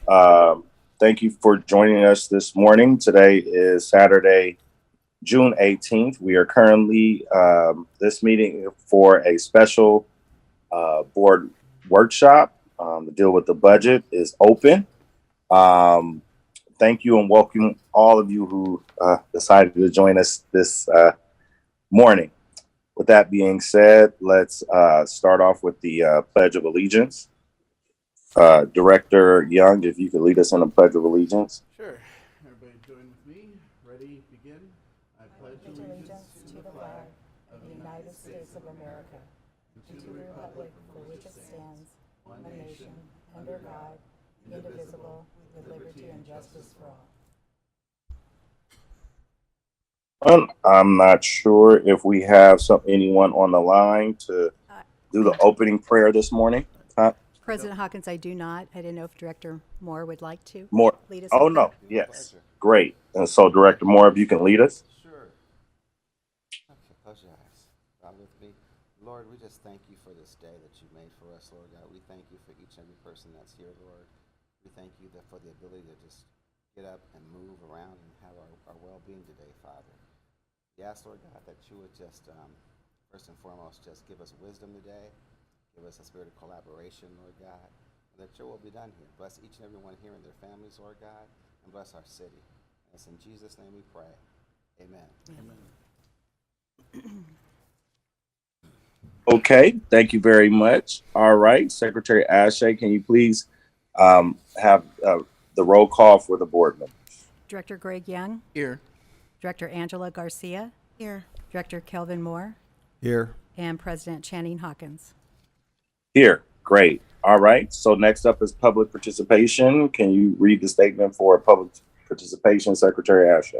Um, Thank you for joining us this morning. Today is Saturday, June 18th. We are currently this meeting for a special board workshop. To deal with the budget is open. Um, Thank you and welcome all of you who decided to join us this morning. With that being said, let's start off with the Pledge of Allegiance. Director Young, if you could lead us in a Pledge of Allegiance. Sure. Everybody join with me. Ready? Begin. I pledge allegiance to the flag of the United States of America and to the republic for which it stands, one nation, under God, indivisible, with liberty and justice for all. I'm not sure if we have anyone on the line to do the opening prayer this morning. President Hawkins, I do not. I didn't know if Director Moore would like to More. lead us. Oh, in no. prayer. Yes. Great. And so, Director Moore, if you can lead us. Sure. Okay, close your eyes. Bow with me. Lord, we just thank you for this day that you made for us, Lord God. We thank you for each and every person that's here, Lord. We thank you for the ability to just get up and move around and have our well-being today, Father. We ask, Lord God, that you would just, first and foremost, just give us wisdom today. Give us a spirit of collaboration, Lord God, and that your will be done here. Bless each and every one here and their families, Lord God, and bless our city. And it's in Jesus' name we pray. Amen. Amen. Okay. Thank you very much. All right. Secretary Ashe, can you please have the roll call for the board members? Director Greg Young, Here. Director Angela Garcia, Here. Director Kelvin Moore, Here. and President Channing Hawkins. Here. Great. All right. So next up is public participation. Can you read the statement for public participation, Secretary Ashe?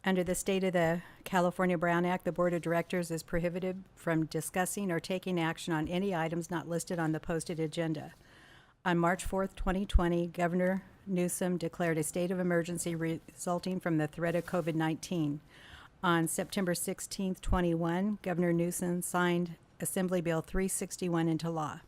Under the state of the California Brown Act, the Board of Directors is prohibited from discussing or taking action on any items not listed on the posted agenda. On March 4th, 2020, Governor Newsom declared a state of emergency resulting from the threat of COVID-19. On September 16th, 21, Governor Newsom signed Assembly Bill 361 into law.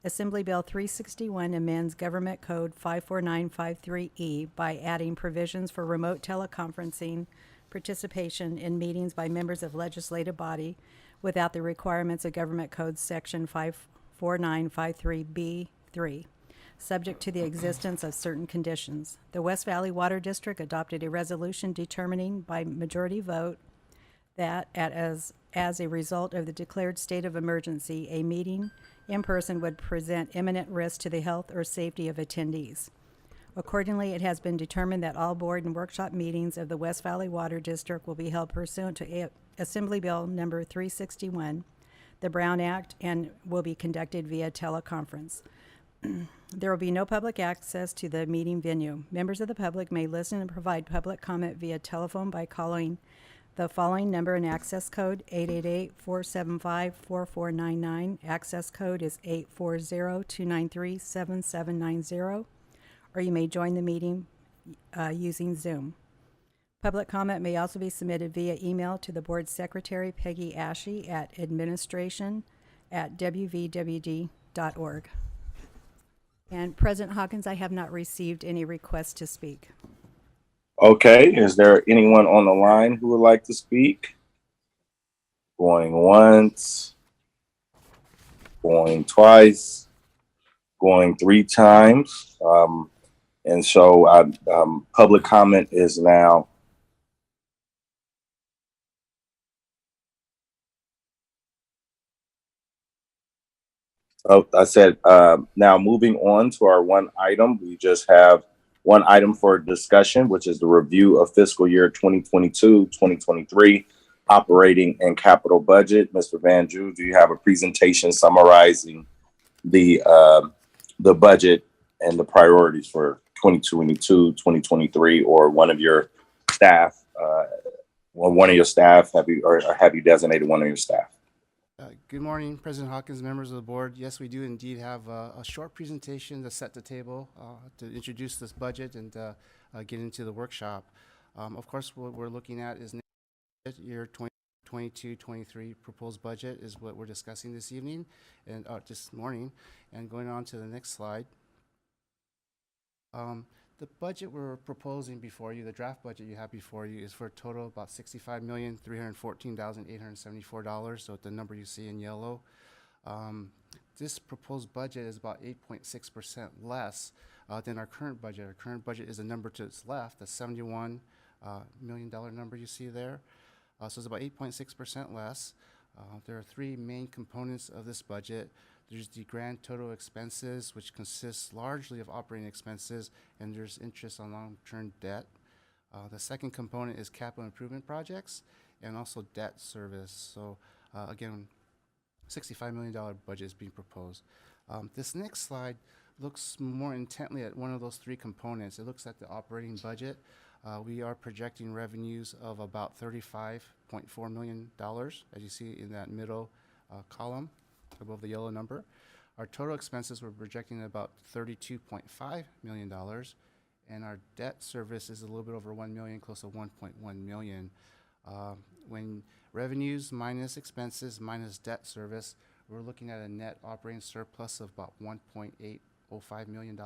Assembly Bill 361 amends Government Code 54953E by adding provisions for remote teleconferencing participation in meetings by members of legislative body without the requirements of Government Code Section 54953B3, subject to the existence of certain conditions. The West Valley Water District adopted a resolution determining by majority vote that as a result of the declared state of emergency, a meeting in person would present imminent risk to the health or safety of attendees. Accordingly, it has been determined that all board and workshop meetings of the West Valley Water District will be held pursuant to Assembly Bill number 361, the Brown Act, and will be conducted via teleconference. There will be no public access to the meeting venue. Members of the public may listen and provide public comment via telephone by calling the following number and access code, 888-475-4499. Access code is 840-293-7790. Or you may join the meeting using Zoom. Public comment may also be submitted via email to the board secretary, Peggy Ashe, at administration@wvwd.org. And President Hawkins, I have not received any requests to speak. Okay. Is there anyone on the line who would like to speak? Going once, going twice, going three times. And so public comment is now. Oh, I said, now moving on to our one item, we just have one item for discussion, which is the review of fiscal year 2022-2023 operating and capital budget. Mr. Van Drew, do you have a presentation summarizing the budget and the priorities for 2022, 2023, or one of your staff, have you designated one of your staff? Good morning, President Hawkins, members of the board. Yes, we do indeed have a short presentation to set the table to introduce this budget and get into the workshop. Of course, what we're looking at is year 2022-23 proposed budget is what we're discussing this evening and this morning. And going on to the next slide. The budget we're proposing before you, the draft budget you have before you, is for a total of about $65,314,874. So the number you see in yellow. This proposed budget is about 8.6% less than our current budget. Our current budget is a number to its left, the $71 million number you see there. So it's about 8.6% less. There are three main components of this budget. There's the grand total expenses, which consists largely of operating expenses, and there's interest on long-term debt. The second component is capital improvement projects and also debt service. So again, $65 million budget is being proposed. This next slide looks more intently at one of those three components. It looks at the operating budget. We are projecting revenues of about $35.4 million, as you see in that middle column above the yellow number. Our total expenses we're projecting about $32.5 million, and our debt service is a little bit over $1 million, close to $1.1 million. When revenues minus expenses minus debt service, we're looking at a net operating surplus of about $1.805 million.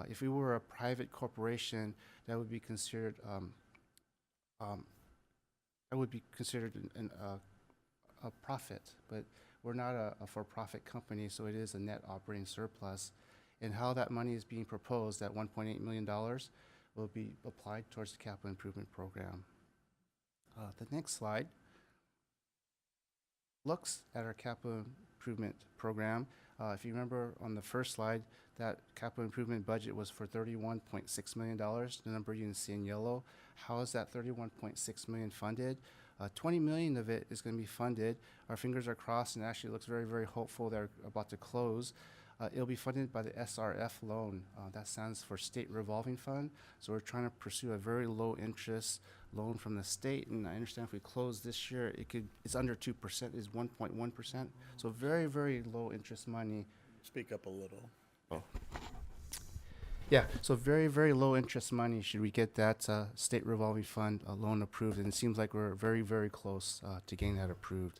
If we were a private corporation, that would be considered a profit, but we're not a for-profit company, so it is a net operating surplus. And how that money is being proposed, that $1.8 million, will be applied towards the capital improvement program. The next slide looks at our capital improvement program. If you remember on the first slide, that capital improvement budget was for $31.6 million, the number you can see in yellow. How is that $31.6 million funded? $20 million of it is going to be funded. Our fingers are crossed, and actually looks very, very hopeful they're about to close. It'll be funded by the SRF loan. That stands for State Revolving Fund. So we're trying to pursue a very low interest loan from the state. And I understand if we close this year, it's under 2%, is 1.1%. So very, very low interest money. Speak up a little. Yeah, so very, very low interest money should we get that State Revolving Fund loan approved. And it seems like we're very, very close to getting that approved.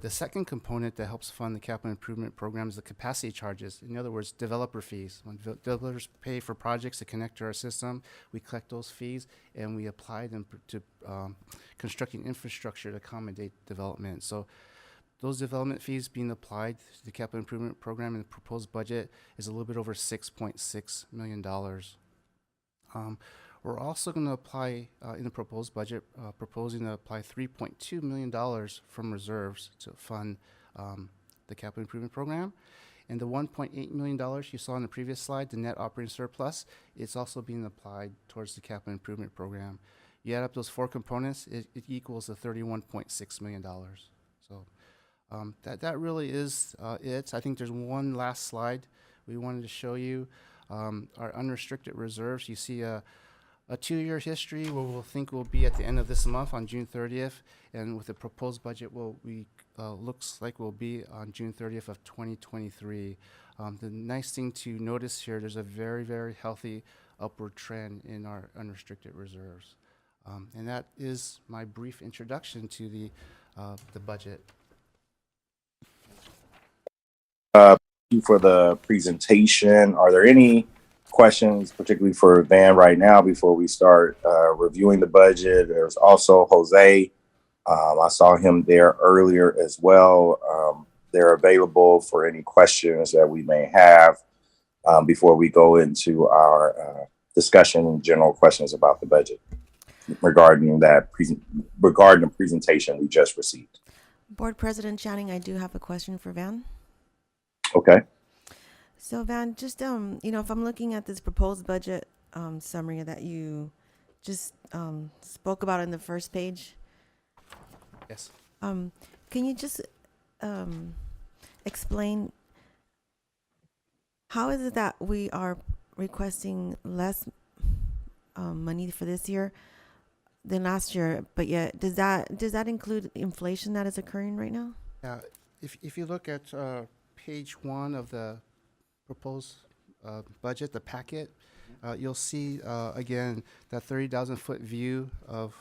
The second component that helps fund the capital improvement program is the capacity charges. In other words, developer fees. When developers pay for projects to connect to our system, we collect those fees and we apply them to constructing infrastructure to accommodate development. So those development fees being applied to the capital improvement program in the proposed budget is a little bit over $6.6 million. We're also going to apply, in the proposed budget, proposing to apply $3.2 million from reserves to fund the capital improvement program. And the $1.8 million you saw in the previous slide, the net operating surplus, it's also being applied towards the capital improvement program. You add up those four components, it equals the $31.6 million. So that really is it. I think there's one last slide we wanted to show you. Our unrestricted reserves, you see a 2-year history where we'll think we'll be at the end of this month on June 30th, and with the proposed budget, looks like we'll be on June 30th of 2023. The nice thing to notice here, there's a very, very healthy upward trend in our unrestricted reserves. And that is my brief introduction to the budget. Thank you for the presentation. Are there any questions, particularly for Van right now, before we start reviewing the budget? There's also Jose. I saw him there earlier as well. They're available for any questions that we may have before we go into our discussion and general questions about the budget regarding the presentation we just received. Board President Channing, I do have a question for Van. Okay. So Van, just if I'm looking at this proposed budget summary that you just spoke about in the first page, Yes. can you just explain how is it that we are requesting less money for this year than last year, but yet does that include inflation that is occurring right now? Yeah. If you look at page 1 of the proposed budget, the packet, you'll see again that 30,000 foot view of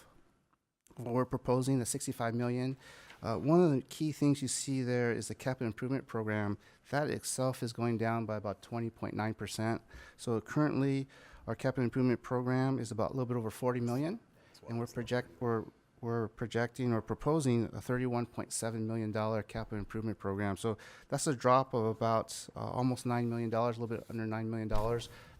what we're proposing, the $65 million. One of the key things you see there is the capital improvement program. That itself is going down by about 20.9%. So currently, our capital improvement program is about a little bit over 40 million, and we're projecting or proposing a $31.7 million capital improvement program. So that's a drop of about almost $9 million, a little bit under $9 million.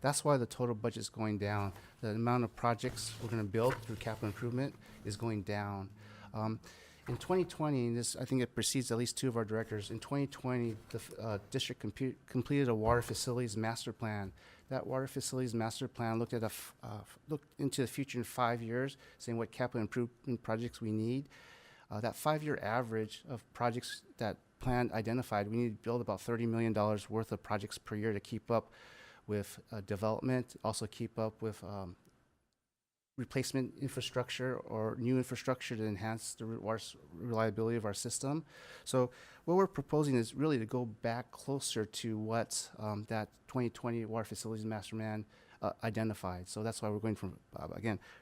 That's why the total budget is going down. The amount of projects we're going to build through capital improvement is going down. In 2020, and this I think it precedes at least two of our directors. In 2020, the district completed a water facilities master plan. That water facilities master plan looked into the future in 5 years, saying what capital improvement projects we need. That 5-year average of projects that plan identified, we need to build about $30 million worth of projects per year to keep up with development, also keep up with replacement infrastructure or new infrastructure to enhance the water reliability of our system. So what we're proposing is really to go back closer to what that 2020 Water Facilities Master Plan identified. So that's why we're going from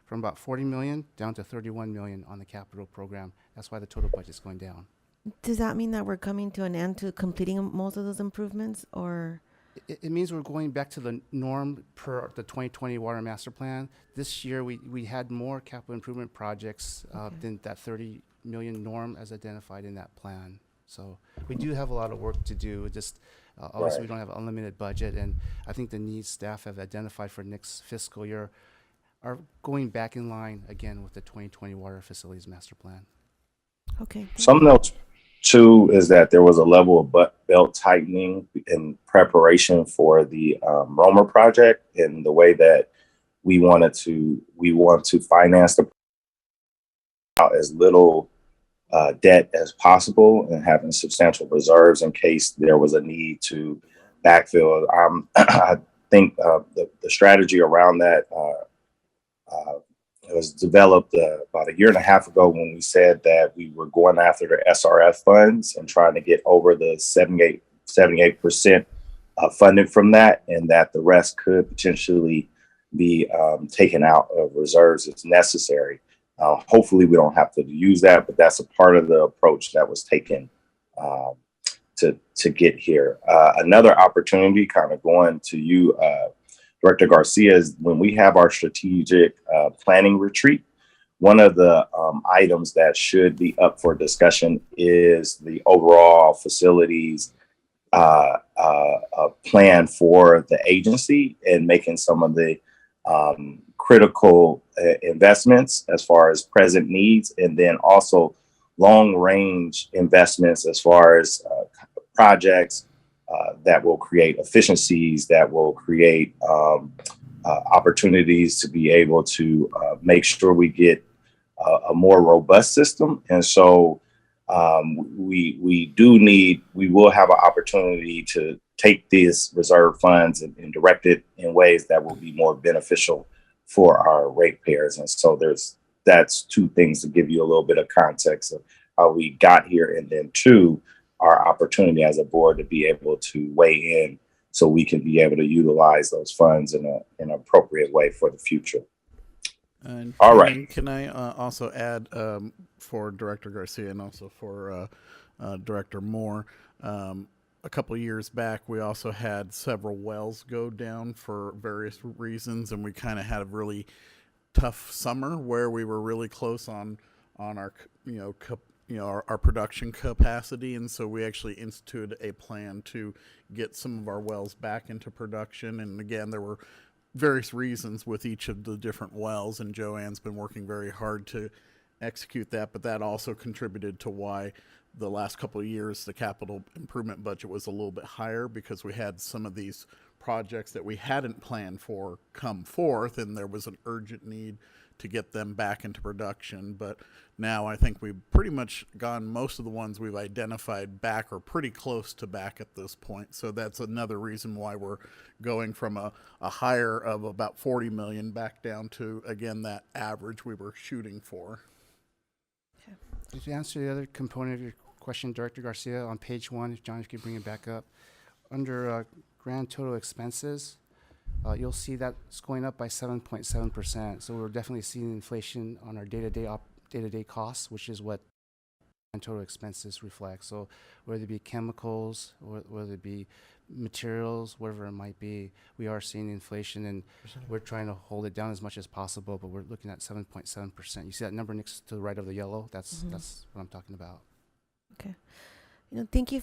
about 40 million down to 31 million on the capital program. That's why the total budget's going down. Does that mean that we're coming to an end to completing most of those improvements, or? It means we're going back to the norm per the 2020 Water Master Plan. This year, we had more capital improvement projects than that 30 million norm as identified in that plan. So we do have a lot of work to do. Just obviously, we don't have an unlimited budget, and I think the needs staff have identified for next fiscal year are going back in line again with the 2020 Water Facilities Master Plan. Okay. Some notes too is that there was a level of belt tightening in preparation for the Romer project, and the way that we want to finance the out as little debt as possible and having substantial reserves in case there was a need to backfill. I think the strategy around that it was developed about 1.5 years ago when we said that we were going after the SRF funds and trying to get over the 78% funded from that, and that the rest could potentially be taken out of reserves as necessary. Hopefully we don't have to use that, but that's a part of the approach that was taken to get here. Another opportunity, kind of going to you, Director Garcia, is when we have our strategic planning retreat, one of the items that should be up for discussion is the overall facilities plan for the agency and making some of the critical investments as far as present needs, and then also long range investments as far as projects that will create efficiencies, that will create opportunities to be able to make sure we get a more robust system. And so we will have an opportunity to take these reserve funds and direct it in ways that will be more beneficial for our ratepayers. And so that's two things to give you a little bit of context of how we got here, and then two, our opportunity as a board to be able to weigh in so we can be able to utilize those funds in an appropriate way for the future. And all right. Can I also add for Director Garcia and also for Director Moore, a couple of years back, we also had several wells go down for various reasons, and we kind of had a really tough summer where we were really close on our our production capacity, and so we actually instituted a plan to get some of our wells back into production. And again, there were various reasons with each of the different wells, and Joanne's been working very hard to execute that, but that also contributed to why the last couple of years the capital improvement budget was a little bit higher, because we had some of these projects that we hadn't planned for come forth, and there was an urgent need to get them back into production. But now I think we've pretty much gone most of the ones we've identified back, or pretty close to back at this point. So that's another reason why we're going from a higher of about 40 million back down to, again, that average we were shooting for. To answer the other component of your question, Director Garcia, on page 1, if John, if you could bring it back up, under grand total expenses, you'll see that it's going up by 7.7%. So we're definitely seeing inflation on our day-to-day costs, which is what total expenses reflect. So whether it be chemicals, or whether it be materials, whatever it might be, we are seeing inflation, and we're trying to hold it down as much as possible, but we're looking at 7.7%. You see that number next to the right of the yellow? That's what I'm talking about. Thank you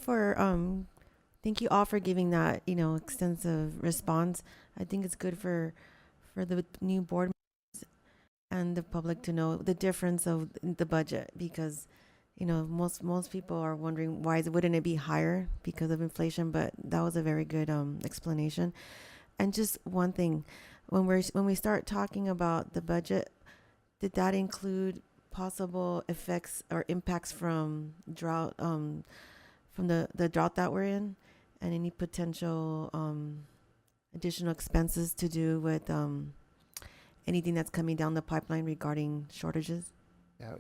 thank you all for giving that, extensive response. I think it's good for the new board members and the public to know the difference of the budget, because, most people are wondering wouldn't it be higher because of inflation, but that was a very good explanation. And just one thing, when we start talking about the budget, did that include possible effects or impacts from drought, from the drought that we're in, and any potential additional expenses to do with anything that's coming down the pipeline regarding shortages?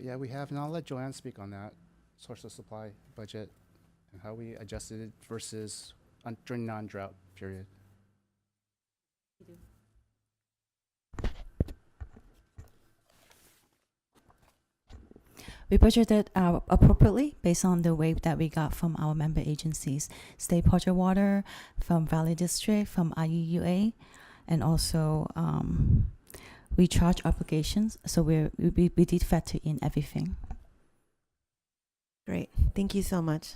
Yeah, we have, and I'll let Joanne speak on that source of supply budget and how we adjusted it versus during non-drought period. We budgeted appropriately based on the wave that we got from our member agencies, State Project Water, from Valley District, from IUUA, and also we charge obligations. So we did factor in everything. Great. Thank you so much.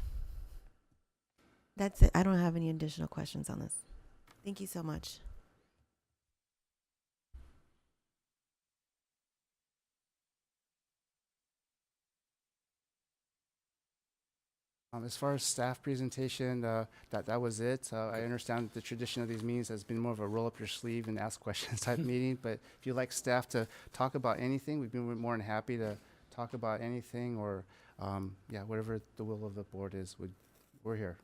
That's it. I don't have any additional questions on this. Thank you so much. As far as staff presentation, that was it. I understand that the tradition of these meetings has been more of a roll up your sleeve and ask questions type meeting, but if you'd like staff to talk about anything, we'd be more than happy to talk about anything, or whatever the will of the board is, we're here.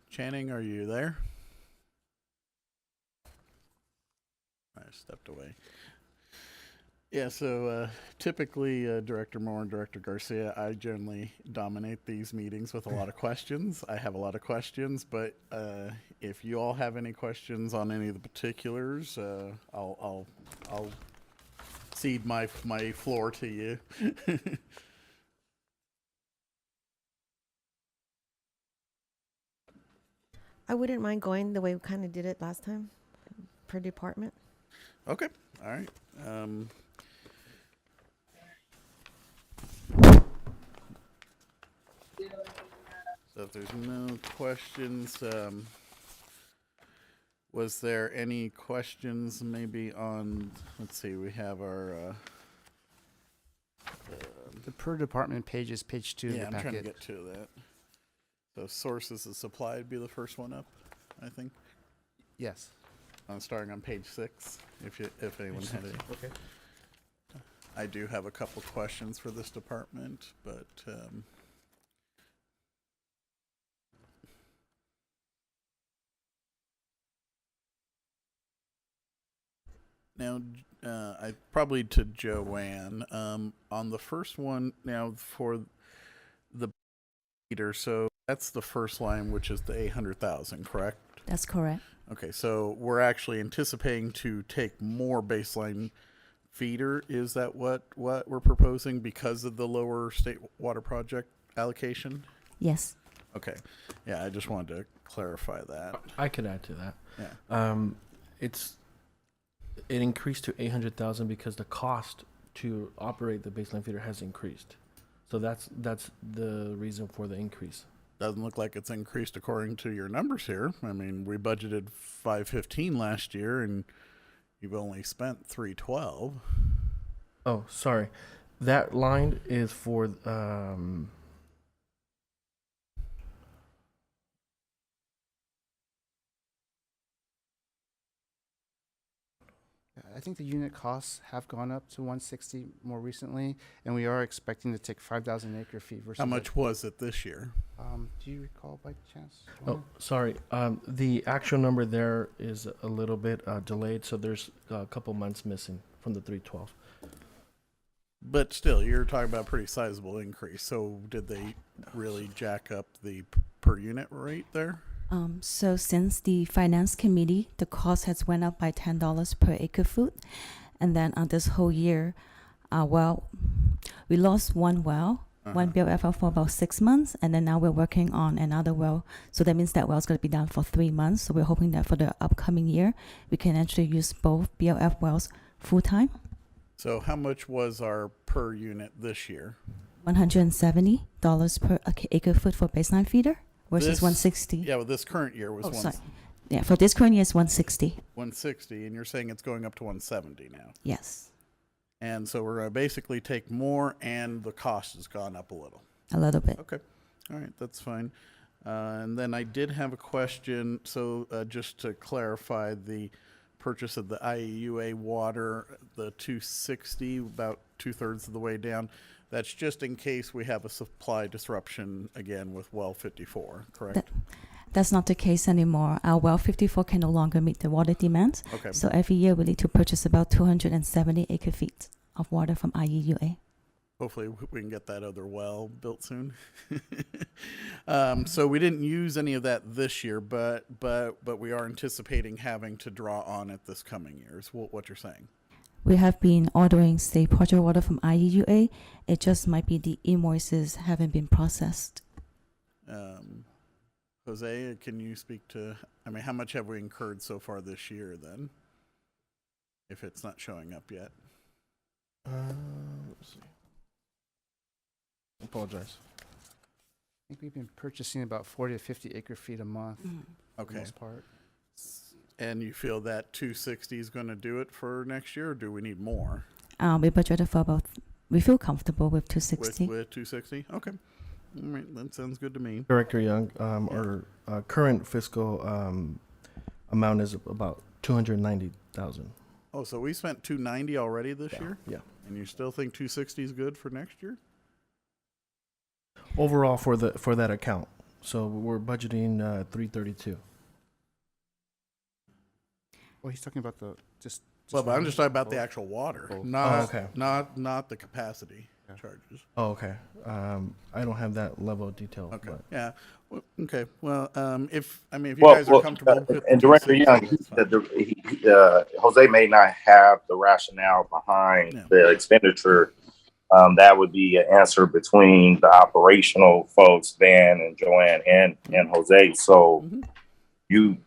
Channing, are you there? I stepped away. Yeah, so typically Director Moore and Director Garcia, I generally dominate these meetings with a lot of questions. I have a lot of questions, but if you all have any questions on any of the particulars, I'll cede my floor to you. I wouldn't mind going the way we kind of did it last time, per department. Okay, all right. So if there's no questions, was there any questions maybe on, let's see, we have our, The per department page is page 2 yeah, of the I'm trying to packet. get to that. So sources of supply would be the first one up, I think. Yes. Starting on page 6, if anyone had it. Okay. I do have a couple questions for this department, but now I probably to Joanne on the first one now for the meter. So that's the first line, which is the 800,000, correct? That's correct. Okay, so we're actually anticipating to take more baseline feeder. Is that what we're proposing because of the lower state water project allocation? Yes. Okay, yeah, I just wanted to clarify that. I could add to that. Yeah. It increased to 800,000 because the cost to operate the baseline feeder has increased. So that's the reason for the increase. Doesn't look like it's increased according to your numbers here. I mean, we budgeted 515 last year, and you've only spent 312. Oh, sorry. That line is for I think the unit costs have gone up to 160 more recently, and we are expecting to take 5,000 acre feet versus. How much was it this year? Do you recall by chance? oh, sorry. The actual number there is a little bit delayed, so there's a couple months missing from the 312. But still, you're talking about a pretty sizable increase. So did they really jack up the per unit rate there? So since the finance committee, the cost has went up by $10 per acre foot, and then on this whole year, We lost one well, one BOFL for about 6 months, and then now we're working on another well. So that means that well's going to be down for 3 months. So we're hoping that for the upcoming year, we can actually use both BOF wells full time. So how much was our per unit this year? $170 per acre foot for baseline feeder versus This- 160. Yeah, well, this current year was Oh, sorry. Yeah, for this current year it's 160. 160, and you're saying it's going up to 170 now. Yes, And so we're going to basically take more, and the cost has gone up a little. a little bit. Okay. All right, that's fine. And then I did have a question. So just to clarify, the purchase of the IEUA water, the 260, about 2/3 of the way down, that's just in case we have a supply disruption again with well 54, correct? That's not the case anymore. Our well 54 can no longer meet the water demands. Okay. So every year we need to purchase about 270 acre feet of water from IEUA. Hopefully we can get that other well built soon. So we didn't use any of that this year, but we are anticipating having to draw on it this coming year. Is what you're saying? We have been ordering state project water from IEUA. It just might be the invoices haven't been processed. Jose, can you speak to? I mean, how much have we incurred so far this year then? If it's not showing up yet. Let's see. Apologize. I think we've been purchasing about 40 to 50 acre feet a month, for the Okay. most part. And you feel that 260 is going to do it for next year, or do we need more We budgeted for about, we feel comfortable with with 260. 260? Okay. All right, that sounds good to me. Director Young, our current fiscal amount is about 290,000. Oh, so we spent 290 already this year, Yeah. and you still think 260 is good for next year? Overall for that account, so we're budgeting 332. Well, he's talking about the, just. Well, but I'm just talking about the both. actual water, Both. not okay. not the capacity Yeah. charges. Oh, okay. I don't have that level of detail. Okay. but- Yeah. Well, okay. Well, if you Well, guys are comfortable with and the Director 260, Young, that's fine. Jose may not have the rationale behind Yeah. the expenditure. That would be an answer between the operational folks, Van and Joanne and Jose. So Mhm. you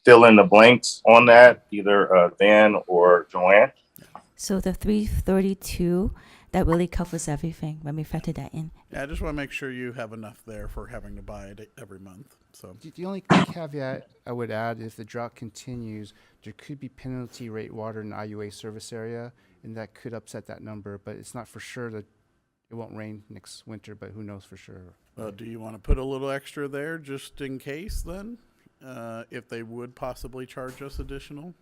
fill in the blanks on that, either Van or Joanne. So the 332, that really covers everything when we factor that in. Yeah, I just want to make sure you have enough there for having to buy it every month. So The only caveat I would add, if the drought continues, there could be penalty rate water in the IUA service area, and that could upset that number, but it's not for sure that it won't rain next winter, but who knows for sure. do you want to put a little extra there just in case then? If they would possibly charge us additional?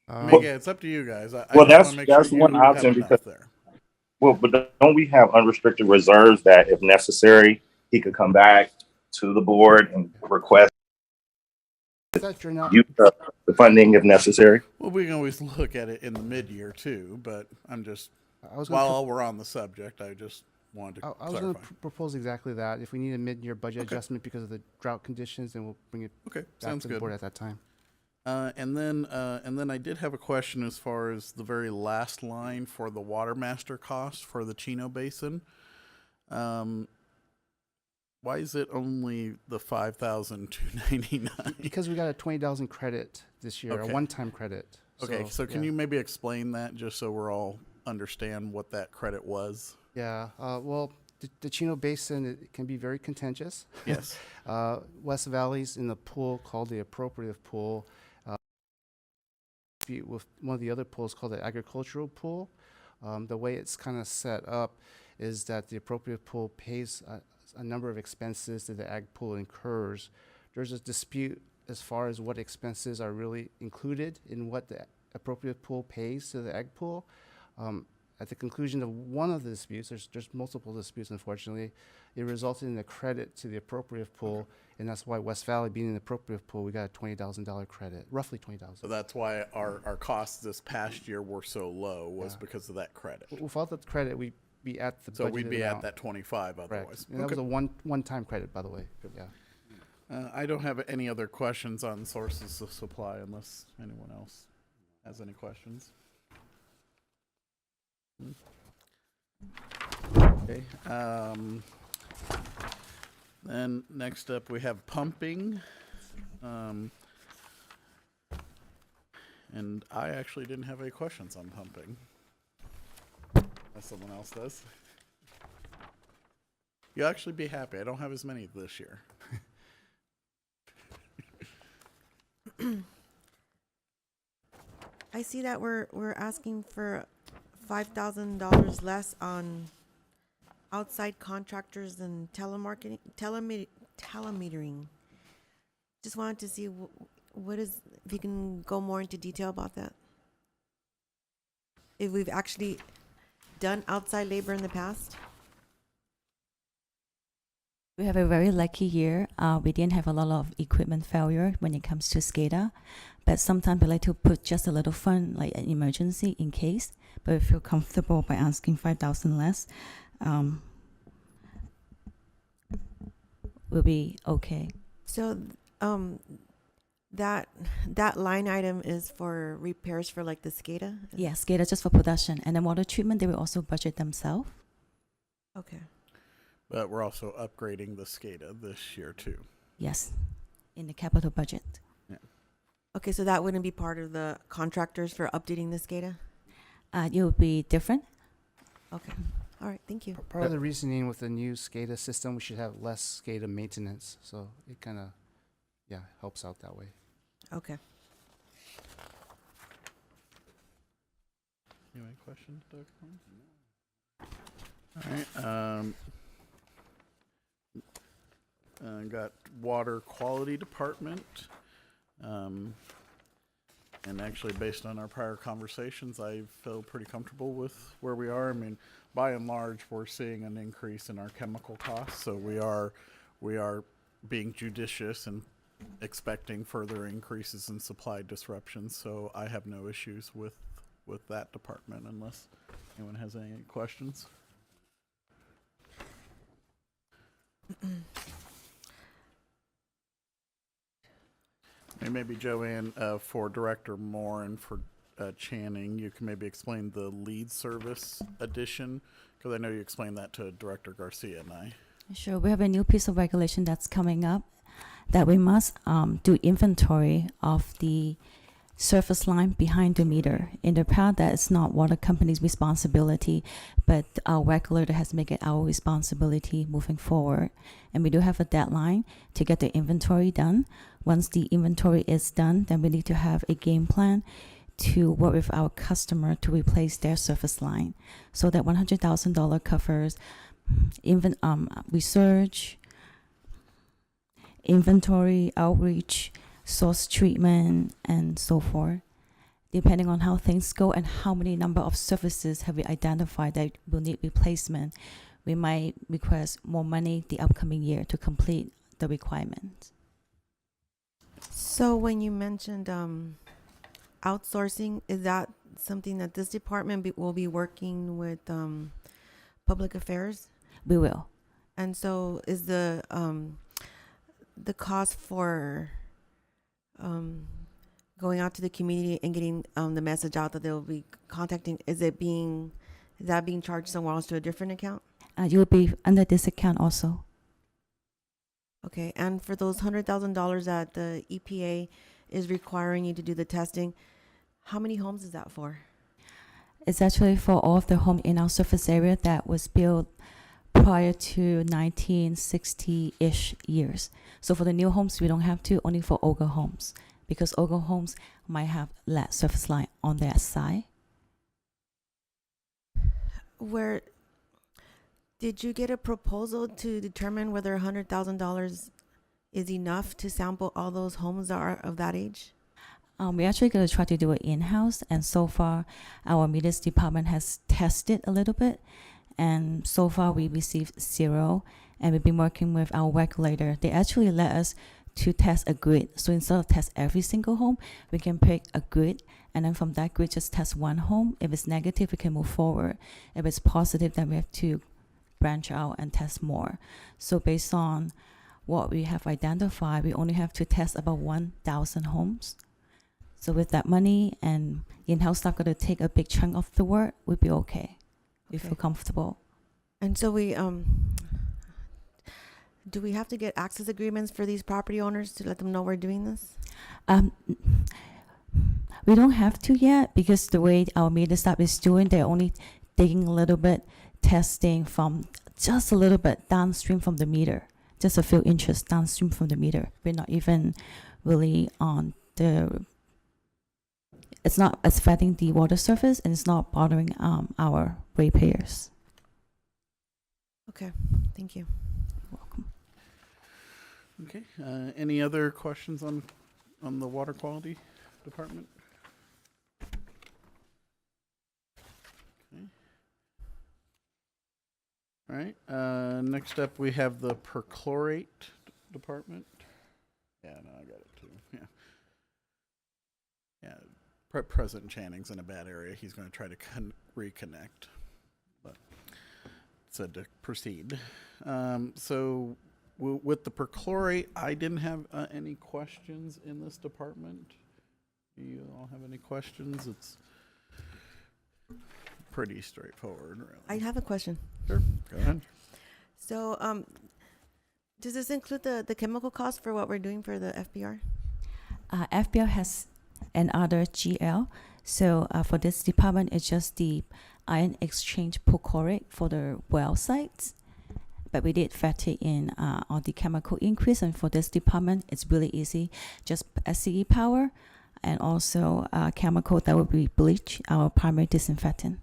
I mean, Um, yeah, it's up to you guys. I Well, just that's- wanna make that's sure one you have option enough because- there. Well, but don't we have unrestricted reserves that, if necessary, he could come back to the board and request that you're not, use the funding if necessary? Well, we can always look at it in the mid-year too, but I'm just, I was gonna while we're on the subject, I just wanted to I was going to clarify. propose exactly that. If we need a mid-year budget Okay. adjustment because of the drought conditions, then we'll bring it Okay, back sounds to the good. board at that time. And then I did have a question as far as the very last line for the water master cost for the Chino Basin. Why is it only the 5,299? Because we got a 20,000 credit this year, Okay. a one-time credit. Okay, so can yeah. you maybe explain that just so we're all understand what that credit was? Yeah, well, the Chino Basin, it can be very contentious. Yes. West Valley's in the pool called the appropriative pool. With one of the other pools called the agricultural pool. The way it's kind of set up is that the appropriative pool pays a number of expenses that the ag pool incurs. There's a dispute as far as what expenses are really included in what the appropriative pool pays to the ag pool. At the conclusion of one of the disputes, there's multiple disputes, unfortunately, it resulted in a credit to the appropriative pool, and that's why West Valley, being in the appropriative pool, we got a $20,000 credit, roughly $20,000. So that's why our costs this past year were so low, was Yeah. because of that credit. Without that credit, we'd be at the So we'd budgeted be at amount. that 25 Correct. otherwise. And that was a one-time credit, by the way. Yeah. I don't have any other questions on sources of supply unless anyone else has any questions. Okay. Then next up, we have pumping. And I actually didn't have any questions on pumping. Unless someone else does. You'll actually be happy. I don't have as many this year. I see that we're asking for $5,000 less on outside contractors and telemetering. Just wanted to see what is, if you can go more into detail about that. If we've actually done outside labor in the past. We have a very lucky year. We didn't have a lot of equipment failure when it comes to SCADA, but sometimes we like to put just a little fund, like an emergency in case. But we feel comfortable by asking 5,000 less. We'll be okay. So, that line item is for repairs for like the SCADA? Yeah, SCADA just for production, and then water treatment they will also budget themselves. Okay. But we're also upgrading the SCADA this year too. Yes, in the capital budget. Okay, so that wouldn't be part of the contractors for updating the SCADA? It will be different. Okay. All right, thank you. Part of the reasoning with the new SCADA system, we should have less SCADA maintenance, so it kind of, helps out that way. Okay. You have any questions, Dr. All right. Got water quality department. And actually, based on our prior conversations, I feel pretty comfortable with where we are. I mean, by and large, we're seeing an increase in our chemical costs, so we are being judicious and expecting further increases in supply disruptions. So I have no issues with that department, unless anyone has any questions. And maybe Joanne, for Director Moore and for Channing, you can maybe explain the lead service addition, because I know you explained that to Director Garcia and I. Sure, we have a new piece of regulation that's coming up that we must do inventory of the surface line behind the meter. In the past, that is not water company's responsibility, but our regulator has made it our responsibility moving forward. And we do have a deadline to get the inventory done. Once the inventory is done, then we need to have a game plan to work with our customer to replace their surface line. So that $100,000 covers research, inventory, outreach, source treatment, and so forth. Depending on how things go and how many number of services have we identified that will need replacement, we might request more money the upcoming year to complete the requirements. So when you mentioned outsourcing, is that something that this department will be working with public affairs? We will. And so is the cost for going out to the community and getting the message out that they'll be contacting, is that being charged somewhere else to a different account? You will be under this account also. Okay, and for those $100,000 that the EPA is requiring you to do the testing, how many homes is that for? It's actually for all of the home in our surface area that was built prior to 1960-ish years. So for the new homes, we don't have to, only for older homes, because older homes might have less surface line on their side. Where did you get a proposal to determine whether $100,000 is enough to sample all those homes that are of that age? We're actually going to try to do it in-house, and so far our meters department has tested a little bit, and so far we received 0, and we've been working with our regulator. They actually let us to test a grid. So instead of test every single home, we can pick a grid, and then from that grid just test one home. If it's negative, we can move forward. If it's positive, then we have to branch out and test more. So based on what we have identified, we only have to test about 1,000 homes. So with that money and in-house not going to take a big chunk of the work, we'll be okay. you Okay. feel comfortable. And so do we have to get access agreements for these property owners to let them know we're doing this? Um, we don't have to yet because the way our meter staff is doing, they're only taking a little bit testing from just a little bit downstream from the meter, just a few inches downstream from the meter. We're not even really on the. It's not affecting the water surface and it's not bothering our ratepayers. Okay, thank you. Welcome. Okay. Any other questions on the water quality department? Okay. All right. Next up, we have the perchlorate department. Yeah, no, I got it too. Yeah. Yeah. President Channing's in a bad area. He's going to try to reconnect, but said to proceed. So with the perchlorate, I didn't have any questions in this department. Do you all have any questions? It's pretty straightforward, really. I have a question. Sure, go ahead. So, does this include the chemical cost for what we're doing for the FBR? FBL has another GL. So for this department, it's just the ion exchange perchlorate for the well sites. But we did factor in on the chemical increase. And for this department, it's really easy. Just SCE power and also chemical that will be bleach, our primary disinfectant.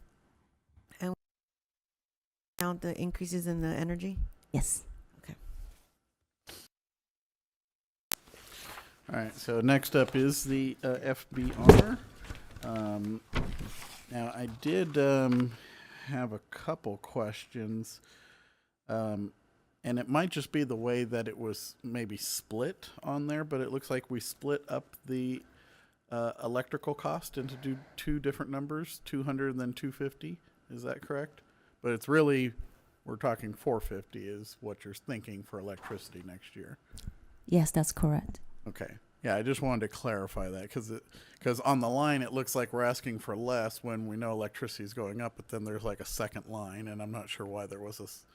Count the increases in the energy? Yes. All right, so next up is the FBR. Now, I did have a couple questions, and it might just be the way that it was maybe split on there, but it looks like we split up the electrical cost into two different numbers, 200 and then 250. Is that correct? But it's really, we're talking 450 is what you're thinking for electricity next year. Yes, that's correct. Okay. Yeah, I just wanted to clarify that because on the line it looks like we're asking for less when we know electricity is going up, but then there's like a second line, and I'm not sure why there was this.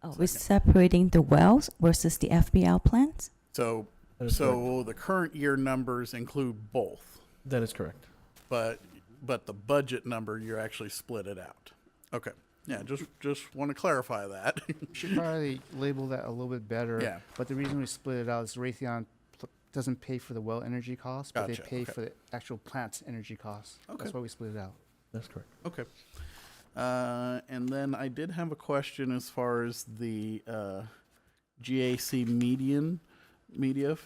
Oh, we're separating the wells versus the FBL plants. So That is the current year numbers include both, That is correct. but the budget number you actually split it out. Okay. Yeah, just want to clarify that. Should probably label that a little bit better. Yeah. But the reason we split it out is Raytheon doesn't pay for the well energy costs, but Gotcha, they pay okay. for the actual plant's energy costs. Okay. That's why we split it out. That's correct. Okay. And then I did have a question as far as the GAC media.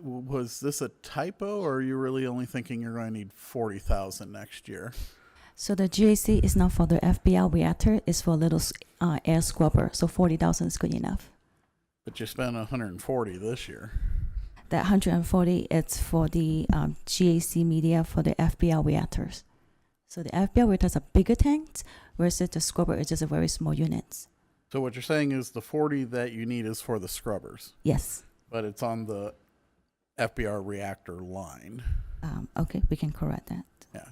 Was this a typo, or are you really only thinking you're going to need 40,000 next year? So the GAC is not for the FBL reactor, it's for a little air scrubber. So 40,000 is good enough. But you spent 140 this year. That 140 it's for the GAC media for the FBL reactors. So the FBL reactors are bigger tanks, versus the scrubber is just a very small units. So what you're saying is the 40 that you need is for the scrubbers, Yes. but it's on the FBR reactor line. Okay, we can correct that. Yeah.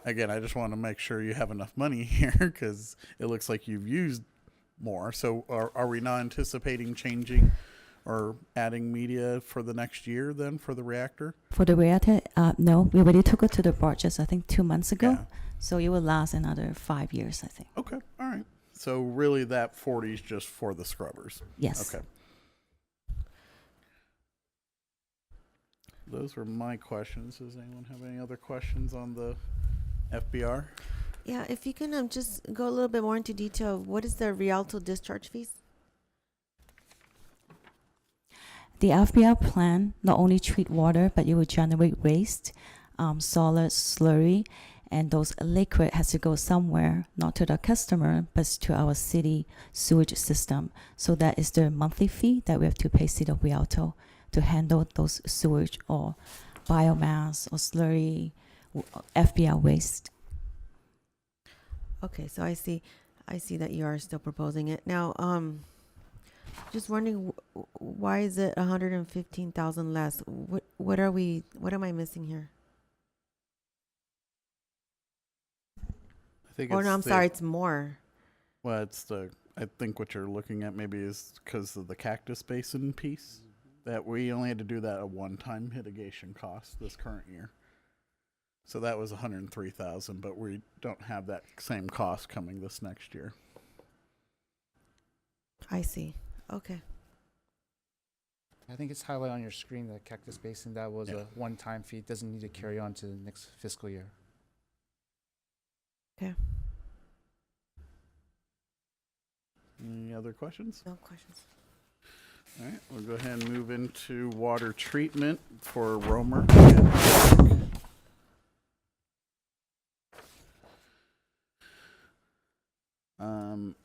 Again, I just want to make sure you have enough money here because it looks like you've used more. So are we not anticipating changing or adding media for the next year then for the reactor? For the reactor, no, we already took it to the board just I think 2 months ago. Yeah. So it will last another 5 years, I think. Okay. All right. So really that 40 is just for the scrubbers. Yes. Okay. Those were my questions. Does anyone have any other questions on the FBR? Yeah, if you can just go a little bit more into detail, what is the Rialto discharge fees? The FBL plant not only treat water, but it will generate waste, solid, slurry, and those liquid has to go somewhere, not to the customer, but to our city sewage system. So that is the monthly fee that we have to pay City of Rialto to handle those sewage or biomass or slurry, FBL waste. Okay, so I see that you are still proposing it. Now, just wondering why is it 115,000 less? What am I missing here? think Or it's no, I'm the- sorry, it's more. Well, it's the. I think what you're looking at maybe is because of the cactus basin piece that we only had to do that a one-time mitigation cost this current year. So that was 103,000, but we don't have that same cost coming this next year. I see. Okay. I think it's highlighted on your screen, the Cactus Basin. That was Yeah. a one-time fee. It doesn't need to carry on to the next fiscal year. Any other questions? No questions. All right, we'll go ahead and move into water treatment for Romer.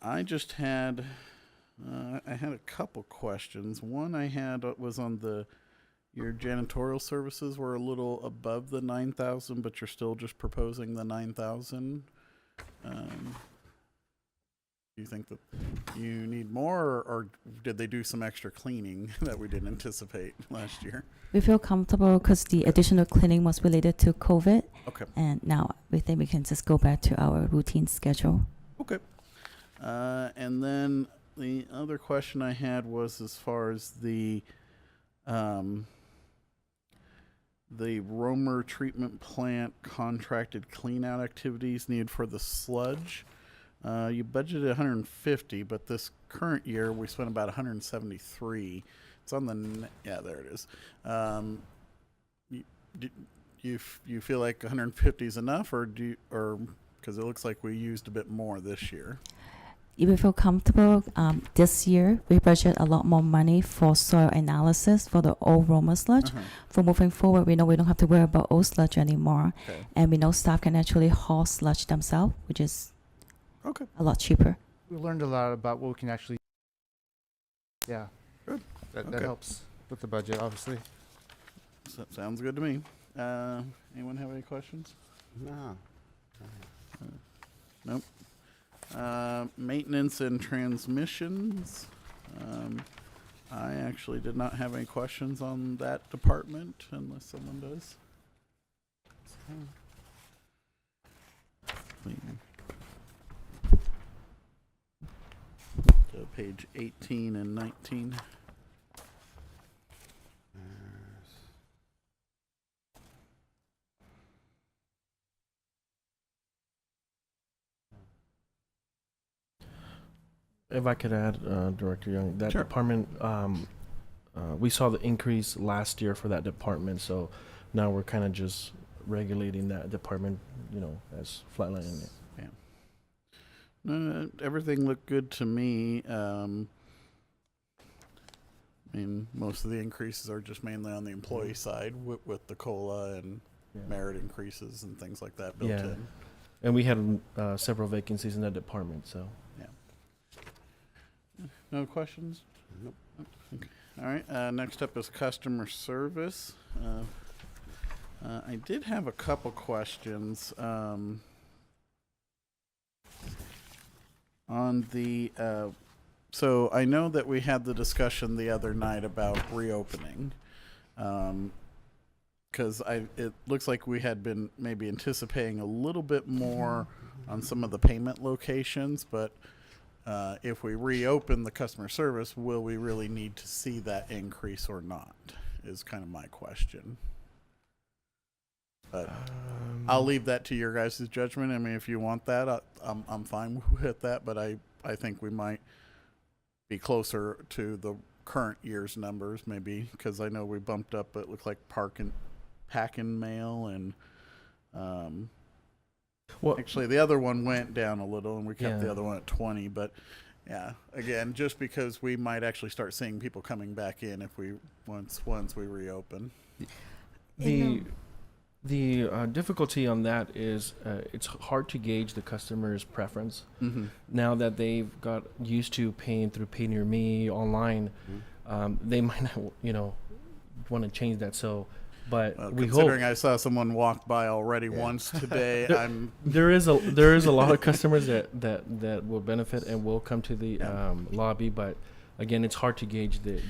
I just had, I had a couple questions. One I had was on your janitorial services were a little above the 9,000, but you're still just proposing the 9,000. Do you think that you need more, or did they do some extra cleaning that we didn't anticipate last year? We feel comfortable because the additional cleaning was related to COVID, Okay. and now we think we can just go back to our routine schedule. Okay. And then the other question I had was as far as the Romer treatment plant contracted clean out activities needed for the sludge. You budgeted 150, but this current year we spent about 173. It's on the yeah, there it is. You feel like 150 is enough, or because it looks like we used a bit more this year? If we feel comfortable, this year we budget a lot more money for soil analysis for the old Roma sludge. Uh-huh. For moving forward, we know we don't have to worry about old sludge anymore, Okay. and we know staff can actually haul sludge themselves, which is Okay. a lot cheaper. We learned a lot about what we can actually. Yeah. Good. That Okay. helps with the budget, obviously. Sounds good to me. Anyone have any questions? No. Nope. Maintenance and transmissions. I actually did not have any questions on that department unless someone does. So page 18 and 19. If I could add, Director Young, that Sure. department, we saw the increase last year for that department, so now we're kind of just regulating that department, as flatlining it. Everything looked good to me. I mean, most of the increases are just mainly on the employee side with the COLA and Yeah. merit increases and things like that built Yeah. in. And we had several vacancies in that department, so. No questions? Nope. Okay. All right. Next up is customer service. I did have a couple questions on the. So I know that we had the discussion the other night about reopening, because it looks like we had been maybe anticipating a little bit more on some of the payment locations, but. If we reopen the customer service, will we really need to see that increase or not? Is kind of my question. But I'll leave that to your guys' judgment. I mean, if you want that, I'm fine with that. But I think we might be closer to the current year's numbers, maybe, because I know we bumped up. It looked like pack and mail and. Well, Actually, the other one went down a little, and we kept the Yeah. other one at 20. But yeah, again, just because we might actually start seeing people coming back in if we once we reopen. the difficulty on that is it's hard to gauge the customer's preference. Mm-hmm. Now that they've got used to paying through Pay Near Me online, they might not, want to change that. So, but we hope Considering I saw someone walk by already once today, I'm there is a lot of customers that will benefit and will come to the lobby. But again, it's hard to gauge the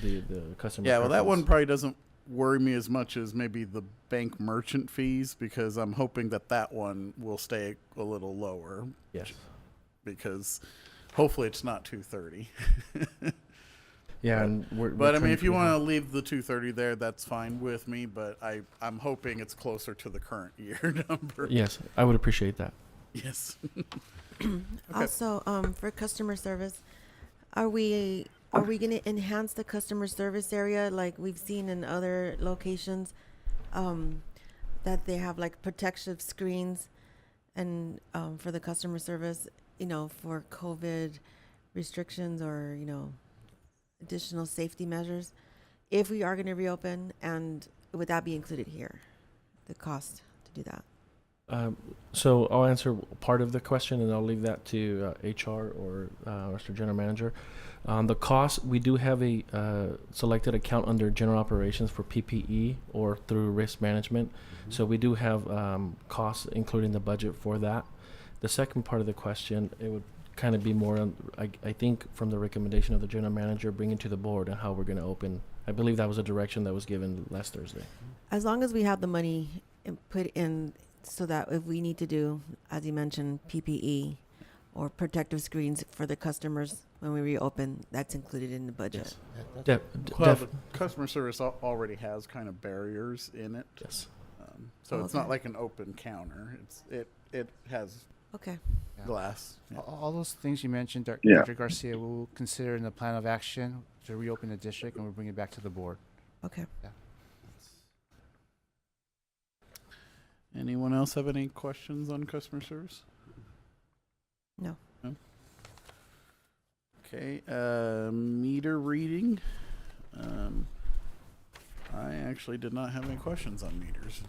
customer. yeah. Well, that one preference. probably doesn't worry me as much as maybe the bank merchant fees, because I'm hoping that that one will stay a little lower, Yes. because hopefully it's not 230. Yeah, and But I mean, if you want to leave the 230 there, that's fine with me. But I'm hoping it's closer to the current year number. Yes, I would appreciate that. Yes. Also, for customer service, are we going to enhance the customer service area like we've seen in other locations, that they have like protective screens and for the customer service, for COVID restrictions or additional safety measures, if we are going to reopen, and would that be included here, the cost to do that? So I'll answer part of the question, and I'll leave that to HR or Mr. General Manager. The cost, we do have a selected account under General Operations for PPE or through risk management. So we do have costs, including the budget for that. The second part of the question, it would kind of be more on, I think, from the recommendation of the General Manager, bringing to the board and how we're going to open. I believe that was a direction that was given last Thursday. As long as we have the money put in, so that if we need to do, as you mentioned, PPE or protective screens for the customers when we reopen, that's included in the budget. Yes. Well, the customer service already has kind of barriers in it. Yes. So it's not Okay. like an open counter. It has Okay. Yeah. glass. Yeah. All those things you mentioned, Yeah. Dr. Garcia, we'll consider in the plan of action to reopen the district, and we'll bring it back to the board. Okay. Anyone else have any questions on customer service? No. Okay, meter reading. I actually did not have any questions on meters.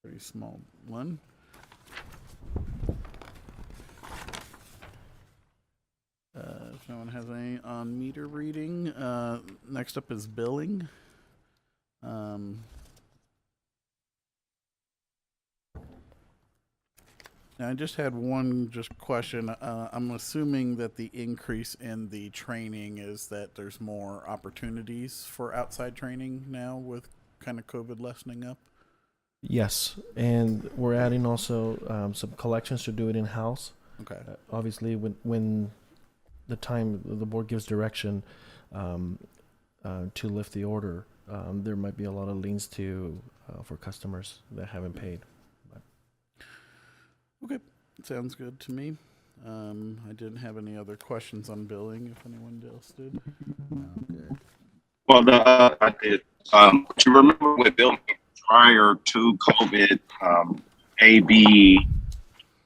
Pretty small one. If no one has any on meter reading, next up is billing. Now, I just had one question. I'm assuming that the increase in the training is that there's more opportunities for outside training now with kind of COVID lessening up. Yes, and we're adding also some collections to do it in-house. Okay. Obviously, when the time the board gives direction to lift the order, there might be a lot of liens to for customers that haven't paid. Okay, sounds good to me. I didn't have any other questions on billing. If anyone else did. Well, I did. Do you remember with billing prior to COVID, AB,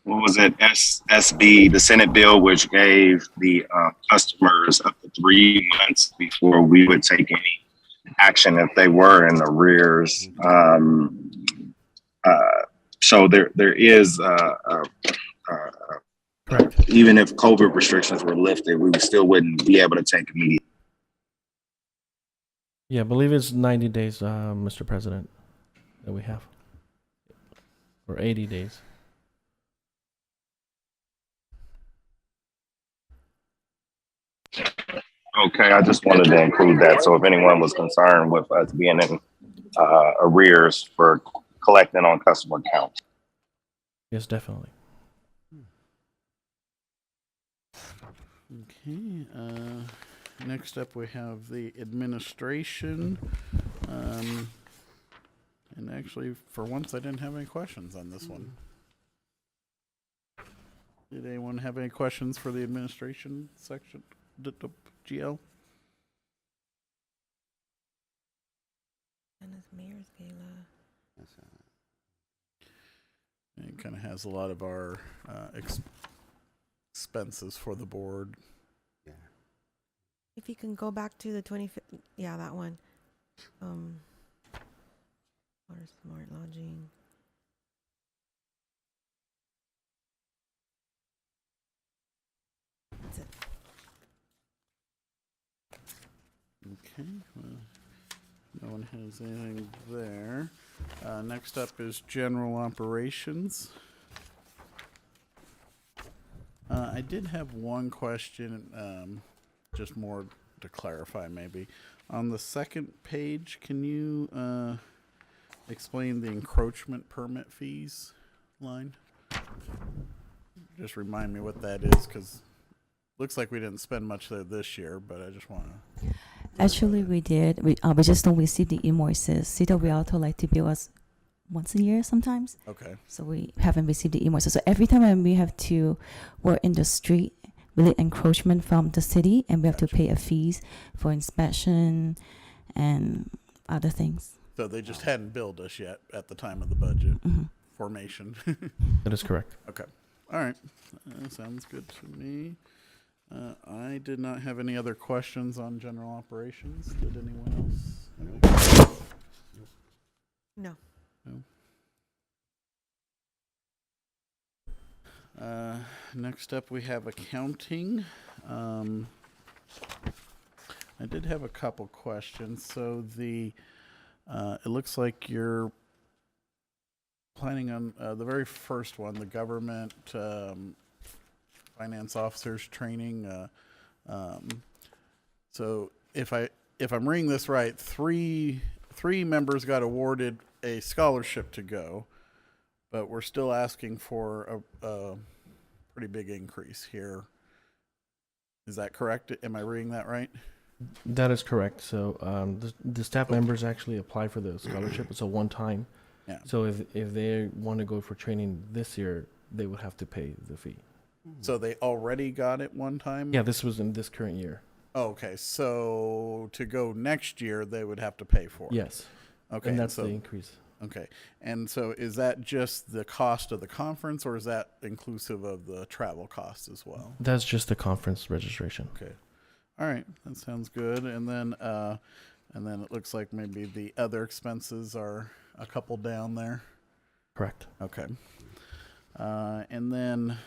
what was it, SB, the Senate bill, which gave the customers up to 3 months before we would take any action if they were in arrears. So there is, Correct. even if COVID restrictions were lifted, we still wouldn't be able to take immediate. Yeah, I believe it's 90 days, Mr. President, that we have, or 80 days. Okay, I just wanted to include that. So if anyone was concerned with us being in arrears for collecting on customer accounts. Yes, definitely. Okay. Next up, we have the administration. And actually, for once, I didn't have any questions on this one. Did anyone have any questions for the administration section? The GL? Dennis Mayor's Gala. It kind of has a lot of our expenses for the board. Yeah. If you can go back to the 25th, yeah, that one. Water Smart Lodging. That's it. Okay. Well, no one has anything there. Next up is general operations. I did have one question, just more to clarify maybe. On the second page, can you explain the encroachment permit fees line? Just remind me what that is, because looks like we didn't spend much there this year, but I just want to. Actually, we did. We just don't receive the invoices. City of Rialto like to bill us once a year sometimes, Okay. so we haven't received the invoices. So every time when we have to work in the street, we get encroachment from the city, and we have to Gotcha. pay a fees for inspection and other things. So they just hadn't billed us yet at the time of the budget Hmm. formation. That is correct. Okay. All right. Sounds good to me. I did not have any other questions on general operations. Did anyone else? No. Next up, we have accounting. I did have a couple questions. So it looks like you're planning on the very first one, the government finance officers training. So if I'm reading this right, three members got awarded a scholarship to go, but we're still asking for a pretty big increase here. Is that correct? Am I reading that right? That is correct. So the staff members actually apply for the scholarship. It's a one-time. Yeah. So if they want to go for training this year, they would have to pay the fee. So they already got it one time? Yeah, this was in this current year. Oh, okay. So to go next year, they would have to pay for it? Yes. Okay. And that's so, the increase. okay. And so is that just the cost of the conference, or is that inclusive of the travel costs as well? That's just the conference registration. Okay. All right. That sounds good. And then it looks like maybe the other expenses are a couple down there. Correct. Okay. And then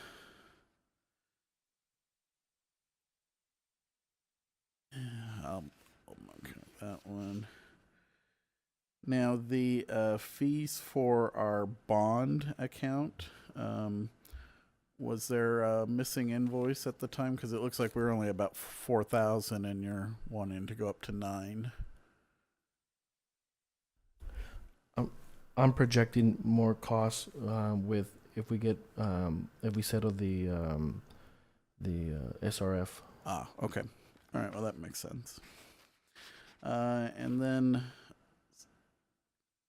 I'll mark that one. Now the fees for our bond account. Was there a missing invoice at the time? Because it looks like we were only about 4,000, and you're wanting to go up to 9. I'm projecting more costs with if we settle the SRF. Ah, okay. All right. Well, that makes sense. And then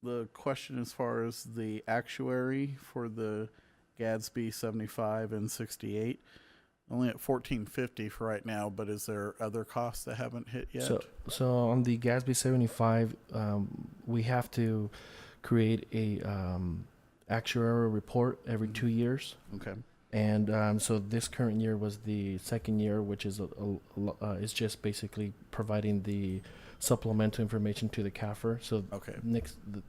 the question as far as the actuary for the Gadsby 75 and 68, only at 1450 for right now, but is there other costs that haven't hit yet? So on the Gatsby 75, we have to create a actuarial report every 2 years. Okay. And so this current year was the second year, which is is just basically providing the supplemental information to the CAFR. So Okay.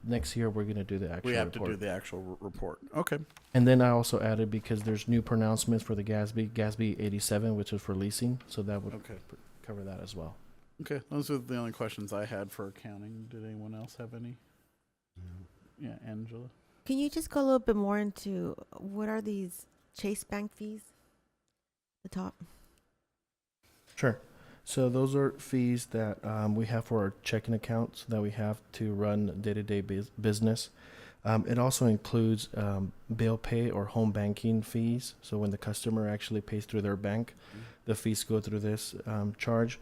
next year we're going to do the actual We have report. to do the actual report. Okay. And then I also added, because there's new pronouncements for the Gatsby 87, which is for leasing, so that would Okay. cover that as well. Okay. Those are the only questions I had for accounting. Did anyone else have any? Yeah, Angela. Can you just go a little bit more into what are these Chase Bank fees? The top. Sure. So those are fees that we have for our checking accounts that we have to run day-to-day business. It also includes bill pay or home banking fees. So when the customer actually pays through their bank, the fees go through this charge.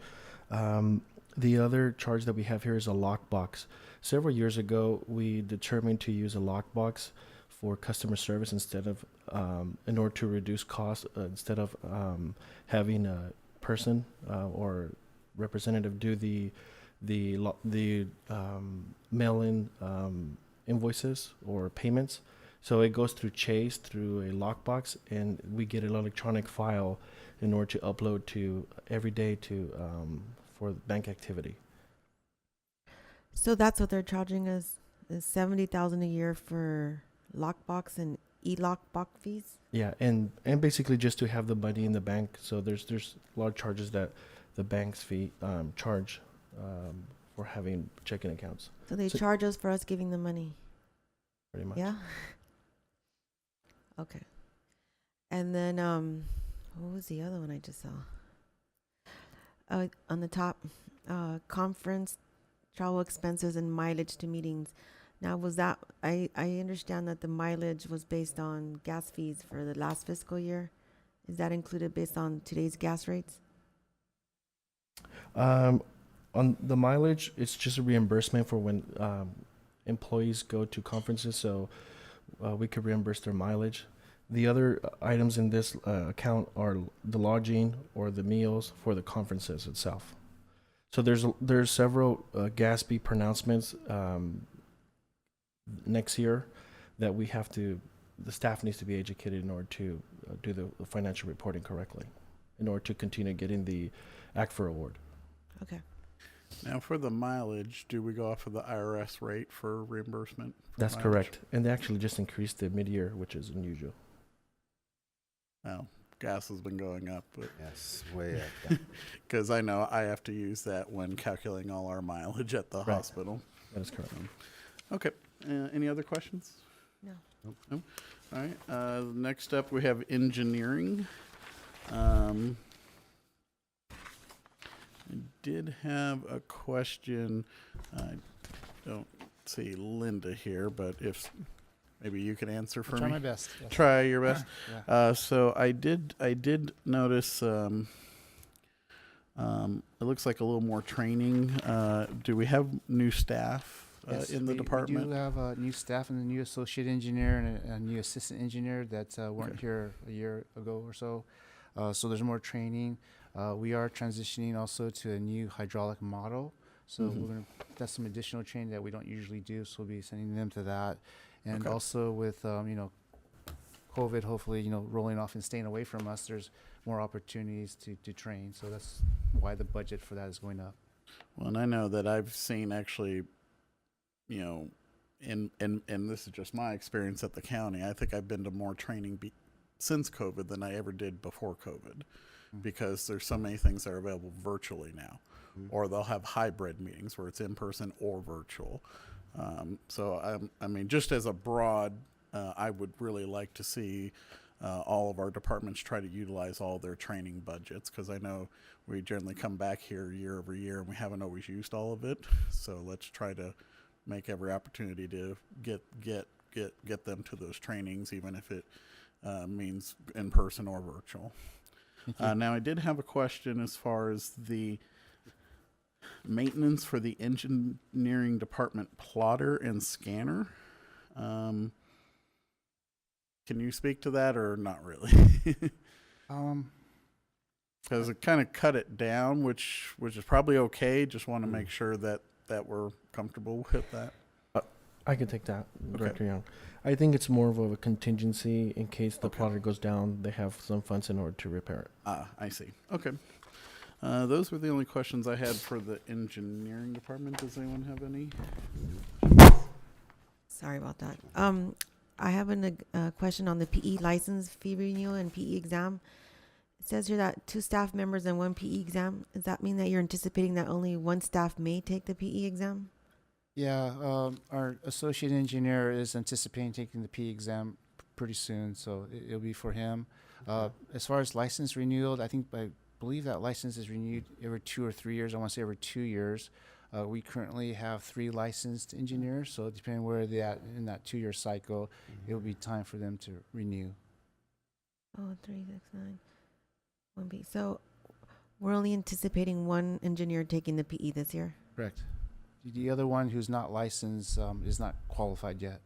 The other charge that we have here is a lockbox. Several years ago, we determined to use a lockbox for customer service instead of, in order to reduce costs, instead of having a person or representative do the mail-in invoices or payments. So it goes through Chase through a lockbox, and we get an electronic file in order to upload to every day to for bank activity. So that's what they're charging us, is 70,000 a year for lockbox and e-lockbox fees. Yeah, and basically just to have the money in the bank. So there's a lot of charges that the banks charge for having checking accounts. So they So- charge us for us giving them money. Pretty much. Yeah. Okay. And then what was the other one I just saw? on the top, conference, travel expenses, and mileage to meetings. Now, was that, I understand that the mileage was based on gas fees for the last fiscal year. Is that included based on today's gas rates? On the mileage, it's just a reimbursement for when employees go to conferences, so we could reimburse their mileage. The other items in this account are the lodging or the meals for the conferences itself. So there's several GASB pronouncements next year that we have to, the staff needs to be educated in order to do the financial reporting correctly, in order to continue getting the ACFR award. Okay. Now, for the mileage, do we go off of the IRS rate for reimbursement? For That's mileage? correct. And they actually just increased it mid-year, which is unusual. Well, gas has been going up, but Yes, way up. because I know I have to use that when calculating all our mileage at the Right. hospital. That is correct. Okay. Any other questions? No. No. All right. Next up, we have engineering. I did have a question. I don't see Linda here, but if maybe you can answer for I'll try me. my best. Yes. Try your best. Yeah. So I did notice. It looks like a little more training. Do we have new staff Yes, in the we department? do have a new staff and a new associate engineer and a new assistant engineer that weren't Okay. here a year ago or so. So there's more training. We are transitioning also to a new hydraulic model. So Mhm. we're going to, that's some additional training that we don't usually do. So we'll be sending them to that. And Okay. also with, COVID, hopefully, rolling off and staying away from us, there's more opportunities to train. So that's why the budget for that is going up. Well, and I know that I've seen actually, and this is just my experience at the county. I think I've been to more training since COVID than I ever did before COVID, because there's so many things that are available virtually now, or they'll have hybrid meetings where it's in person or virtual. So I mean, just as a broad, I would really like to see all of our departments try to utilize all their training budgets, because I know we generally come back here year over year and we haven't always used all of it. So let's try to make every opportunity to get them to those trainings, even if it means in person or virtual. Now, I did have a question as far as the maintenance for the engineering department plotter and scanner. Can you speak to that or not really? Because it kind of cut it down, which is probably okay. Just want to make sure that we're comfortable with that. I can take that, Okay. Director Young. I think it's more of a contingency in case the plotter goes down. They have some funds in order to repair it. I see. Okay. Those were the only questions I had for the engineering department. Does anyone have any? Sorry about that. I have a question on the PE license fee renewal and PE exam. It says here that 2 staff members and 1 PE exam. Does that mean that you're anticipating that only 1 staff may take the PE exam? Yeah, our associate engineer is anticipating taking the P exam pretty soon, so it'll be for him. As far as license renewal, I believe that license is renewed every 2 or 3 years. I want to say every 2 years. We currently have 3 licensed engineers, so depending where they're at in that 2-year cycle, it'll be time for them to renew. Oh, 3, 6, 9, 1 PE. So we're only anticipating 1 engineer taking the PE this year. Correct. The other one who's not licensed is not qualified yet.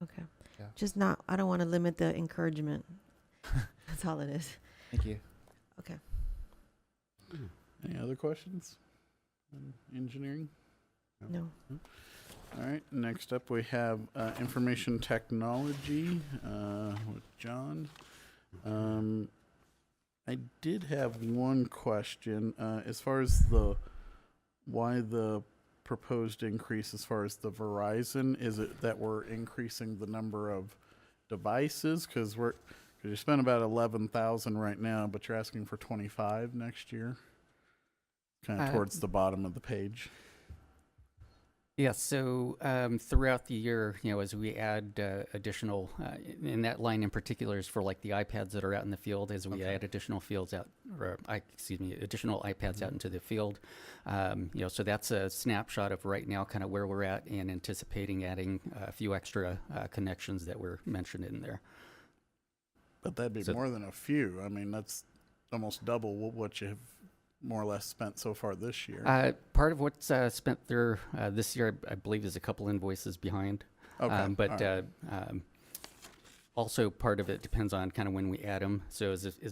Okay. Yeah. Just not. I don't want to limit the encouragement. That's all it is. Thank you. Okay. Any other questions on engineering? No. All right. Next up, we have information technology with John. I did have one question as far as why the proposed increase as far as the Verizon. Is it that we're increasing the number of devices? Because you spend about 11,000 right now, but you're asking for 25 next year. Kind of towards the bottom of the page. Yes, so throughout the year, as we add additional, and that line in particular is for like the iPads that are out in the field, as we add additional fields out, or additional iPads out into the field. So that's a snapshot of right now, kind of where we're at, and anticipating adding a few extra connections that were mentioned in there. But that'd be So- more than a few. I mean, that's almost double what you have more or less spent so far this year. Part of what's spent there this year, I believe, is a couple invoices behind. Okay, But all right. also part of it depends on kind of when we add them. So we've Yeah,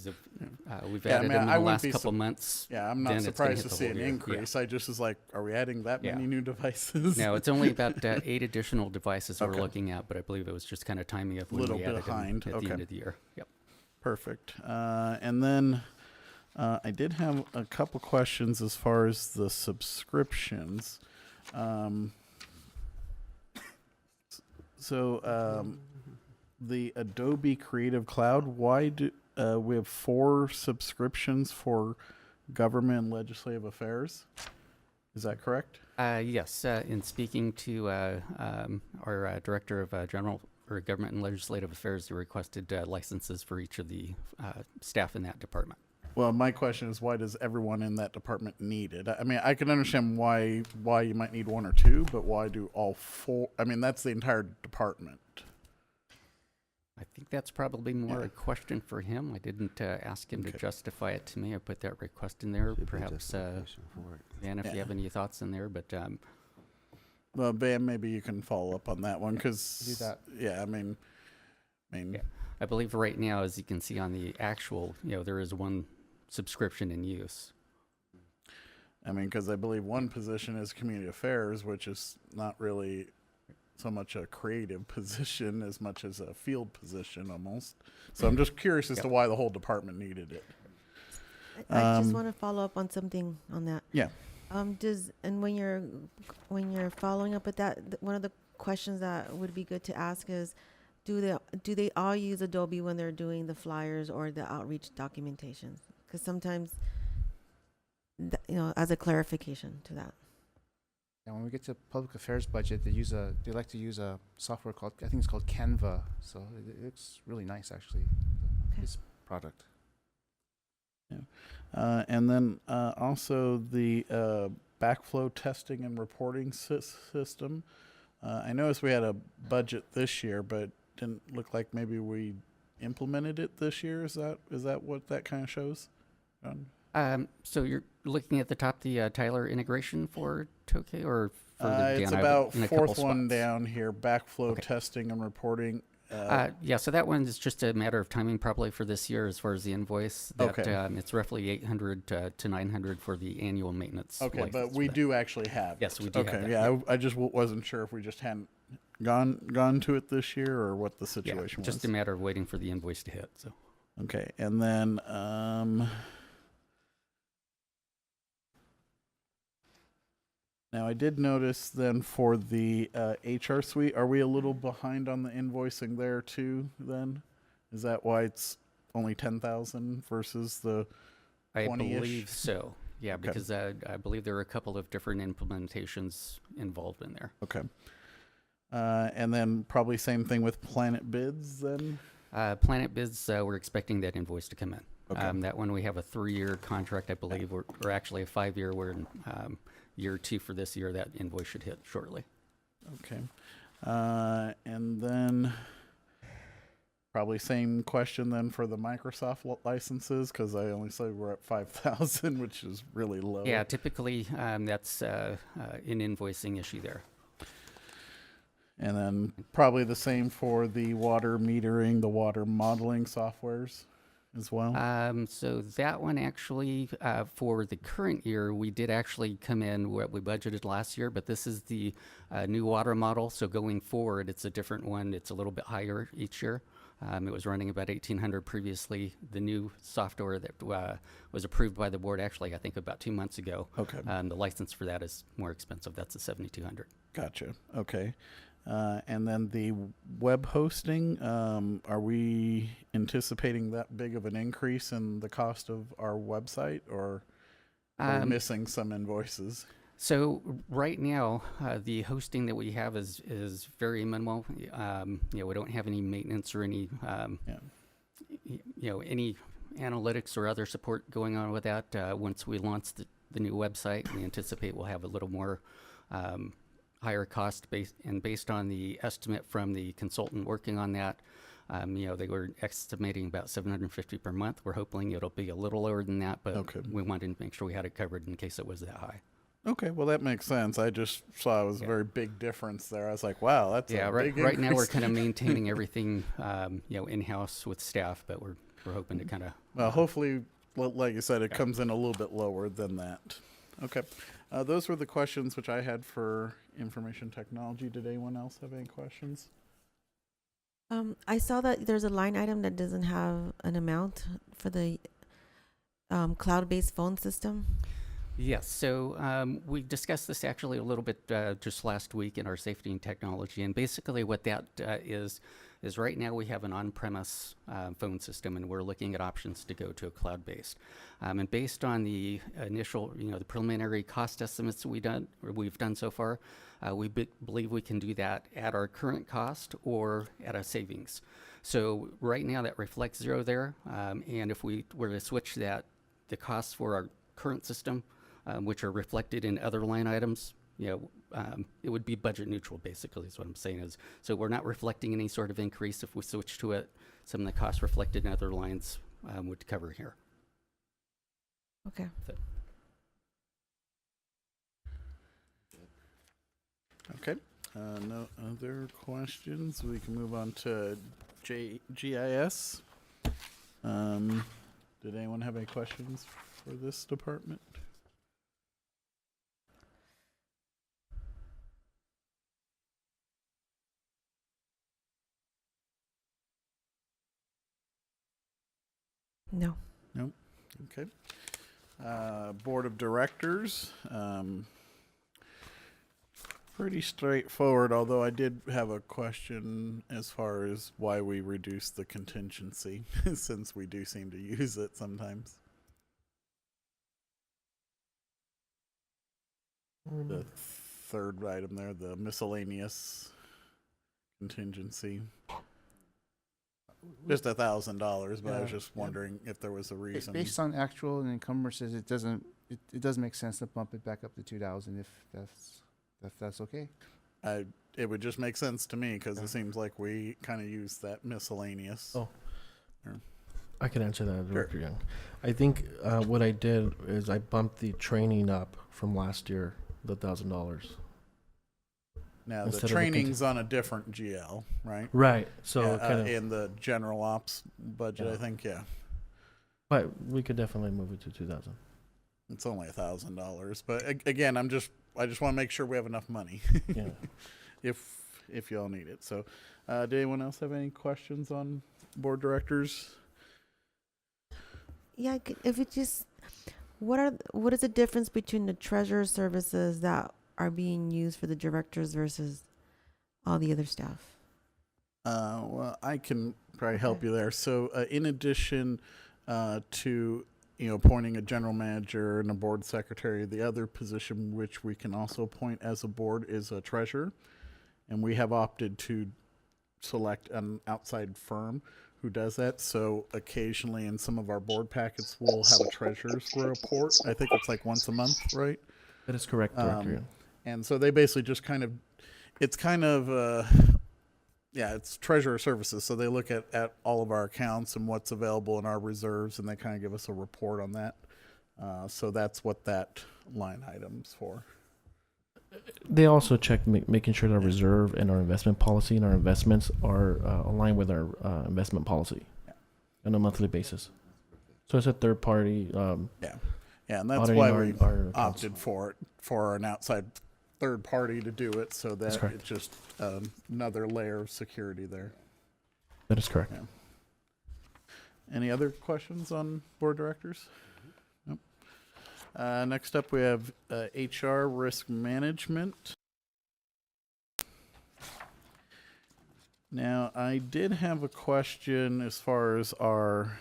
I added mean, them in I the wouldn't last be couple months. Yeah, I'm then not it's gonna surprised hit to the see whole an year. Yeah. increase. I just was like, are we adding that Yeah. many new devices? No, it's only about 8 additional devices we're Okay. looking at, but I believe it was just kind of timing of when Little we bit added behind, them at okay. the end of the year. Yep. Perfect. And then I did have a couple questions as far as the subscriptions. The Adobe Creative Cloud, why do we have 4 subscriptions for government and legislative affairs? Is that correct? Yes, in speaking to our Director of General or Government and Legislative Affairs, they requested licenses for each of the staff in that department. Well, my question is, why does everyone in that department need it? I mean, I can understand why you might need 1 or 2, but why do all 4? I mean, that's the entire department. I think that's probably more Yeah. a question for him. I didn't ask him Okay. to justify it to me. I put that request in there. Should be Perhaps, justification for it. Dan, if Yeah. you have any thoughts in there, but Well, Bam, maybe you can follow up on that one because do that. Yeah, I mean, Yeah. I believe right now, as you can see on the actual, there is 1 subscription in use. I mean, because I believe one position is community affairs, which is not really so much a creative position as much as a field position almost. So I'm just curious as to why the whole department needed it. I just Um, want to follow up on something on that. Yeah. When you're following up with that, one of the questions that would be good to ask is, do they all use Adobe when they're doing the flyers or the outreach documentations? Because sometimes, as a clarification to that. And when we get to public affairs budget, they like to use a software called, I think it's called Canva. So it looks really nice, actually, Okay. this product. And then also the backflow testing and reporting system. I noticed we had a budget this year, but didn't look like maybe we implemented it this year. Is that what that kind of shows? So you're looking at the top, the Tyler integration for Tokay, or further It's down? about In a couple fourth one spots. down here, backflow Okay. testing and reporting. Yeah, so that one is just a matter of timing probably for this year as far as the invoice. That, Okay. It's roughly 800 to 900 for the annual maintenance. Okay, but license we for that. do actually have Yes, it. we do have Okay, that, yeah, I just wasn't sure if we just hadn't gone to it this year or what the Yeah, situation was. just a matter of waiting for the invoice to hit. So Okay, and then now I did notice then for the HR suite, are we a little behind on the invoicing there too? Then is that why it's only 10,000 versus the I 20-ish? believe so. Yeah, Okay. because I believe there are a couple of different implementations involved in there. okay? And then probably same thing with Planet Bids then. Planet Bids, we're expecting that invoice to come in. Okay. That one we have a 3-year contract, I believe, or actually a 5-year. We're in year 2 for this year. That invoice should hit shortly. Okay. And then probably same question then for the Microsoft licenses because I only said we're at 5,000, which is really low. Yeah, typically that's an invoicing issue there. And then probably the same for the water metering, the water modeling softwares as well. So that one actually, for the current year, we did actually come in what we budgeted last year, but this is the new water model. So going forward, it's a different one. It's a little bit higher each year. It was running about 1,800 previously. The new software that was approved by the board, actually, I think about 2 months ago. Okay. The license for that is more expensive. That's a 7,200. Gotcha. Okay. And then the web hosting, are we anticipating that big of an increase in the cost of our website or are we missing some invoices? So right now, the hosting that we have is very minimal. We don't have any maintenance or any, any analytics or other support going on with that. Once we launch the new website, we anticipate we'll have a little more higher cost based on the estimate from the consultant working on that. They were estimating about $750 per month. We're hoping it'll be a little lower than that, but we wanted to make sure we had it covered in case it was that high. Okay, well, that makes sense. I just saw it was a very big difference there. I was like, wow, that's a big right now we're increase. kind of maintaining everything, in-house with staff, but we're hoping to kind of. Well, hopefully, like you said, it comes in a little bit lower than that. Okay. Those were the questions which I had for information technology. Did anyone else have any questions? I saw that there's a line item that doesn't have an amount for the cloud-based phone system. Yes, so we discussed this actually a little bit just last week in our safety and technology, and basically what that is right now we have an on-premise phone system, and we're looking at options to go to a cloud-based. And based on the initial, the preliminary cost estimates that we've done so far, we believe we can do that at our current cost or at a savings. So right now that reflects zero there, and if we were to switch that, the costs for our current system, which are reflected in other line items, it would be budget neutral, basically, is what I'm saying. So we're not reflecting any sort of increase. If we switch to it, some of the costs reflected in other lines would cover here. Okay. Okay. No other questions. We can move on to GIS. Did anyone have any questions for this department? No. Nope. Okay. Board of Directors. Pretty straightforward, although I did have a question as far as why we reduce the contingency, since we do seem to use it sometimes. The third item there, the miscellaneous contingency. Just $1,000, but I was just wondering if there was a reason. Based on actual and encumbrances, it doesn't make sense to bump it back up to 2,000 if that's okay. It would just make sense to me because it seems like we kind of use that miscellaneous. Oh. Or- I can answer that, Director Young. I think what I did is I bumped the training up from last year, the $1,000. Now, Instead the of the training's on a different GL, right? Right. So Yeah, kind of, in the general ops budget, Yeah. I think, yeah. but we could definitely move it to 2,000. It's only $1,000, but again, I just want to make sure we have enough money Yeah. if y'all need it. So, did anyone else have any questions on board directors? Yeah, if it just, what is the difference between the treasurer services that are being used for the directors versus all the other staff? Well, I can probably help you there. So, in addition to appointing a general manager and a board secretary, the other position which we can also appoint as a board is a treasurer, and we have opted to select an outside firm who does that. So occasionally in some of our board packets, we'll have a treasurer's report. I think it's like once a month, right? That is correct, Director Young. And so they basically just it's treasurer services. So they look at all of our accounts and what's available in our reserves, and they kind of give us a report on that. So that's what that line item's for. They also check making sure that our reserve and our investment policy and our investments are aligned with our investment policy on a monthly basis. So it's a third party. Yeah, and that's auditing why our we accounts. opted for an outside third party to do it, so That's that correct. it's just another layer of security there. That is correct. Yeah. Any other questions on board directors? Nope. Next up, we have HR risk management. Now, I did have a question as far as our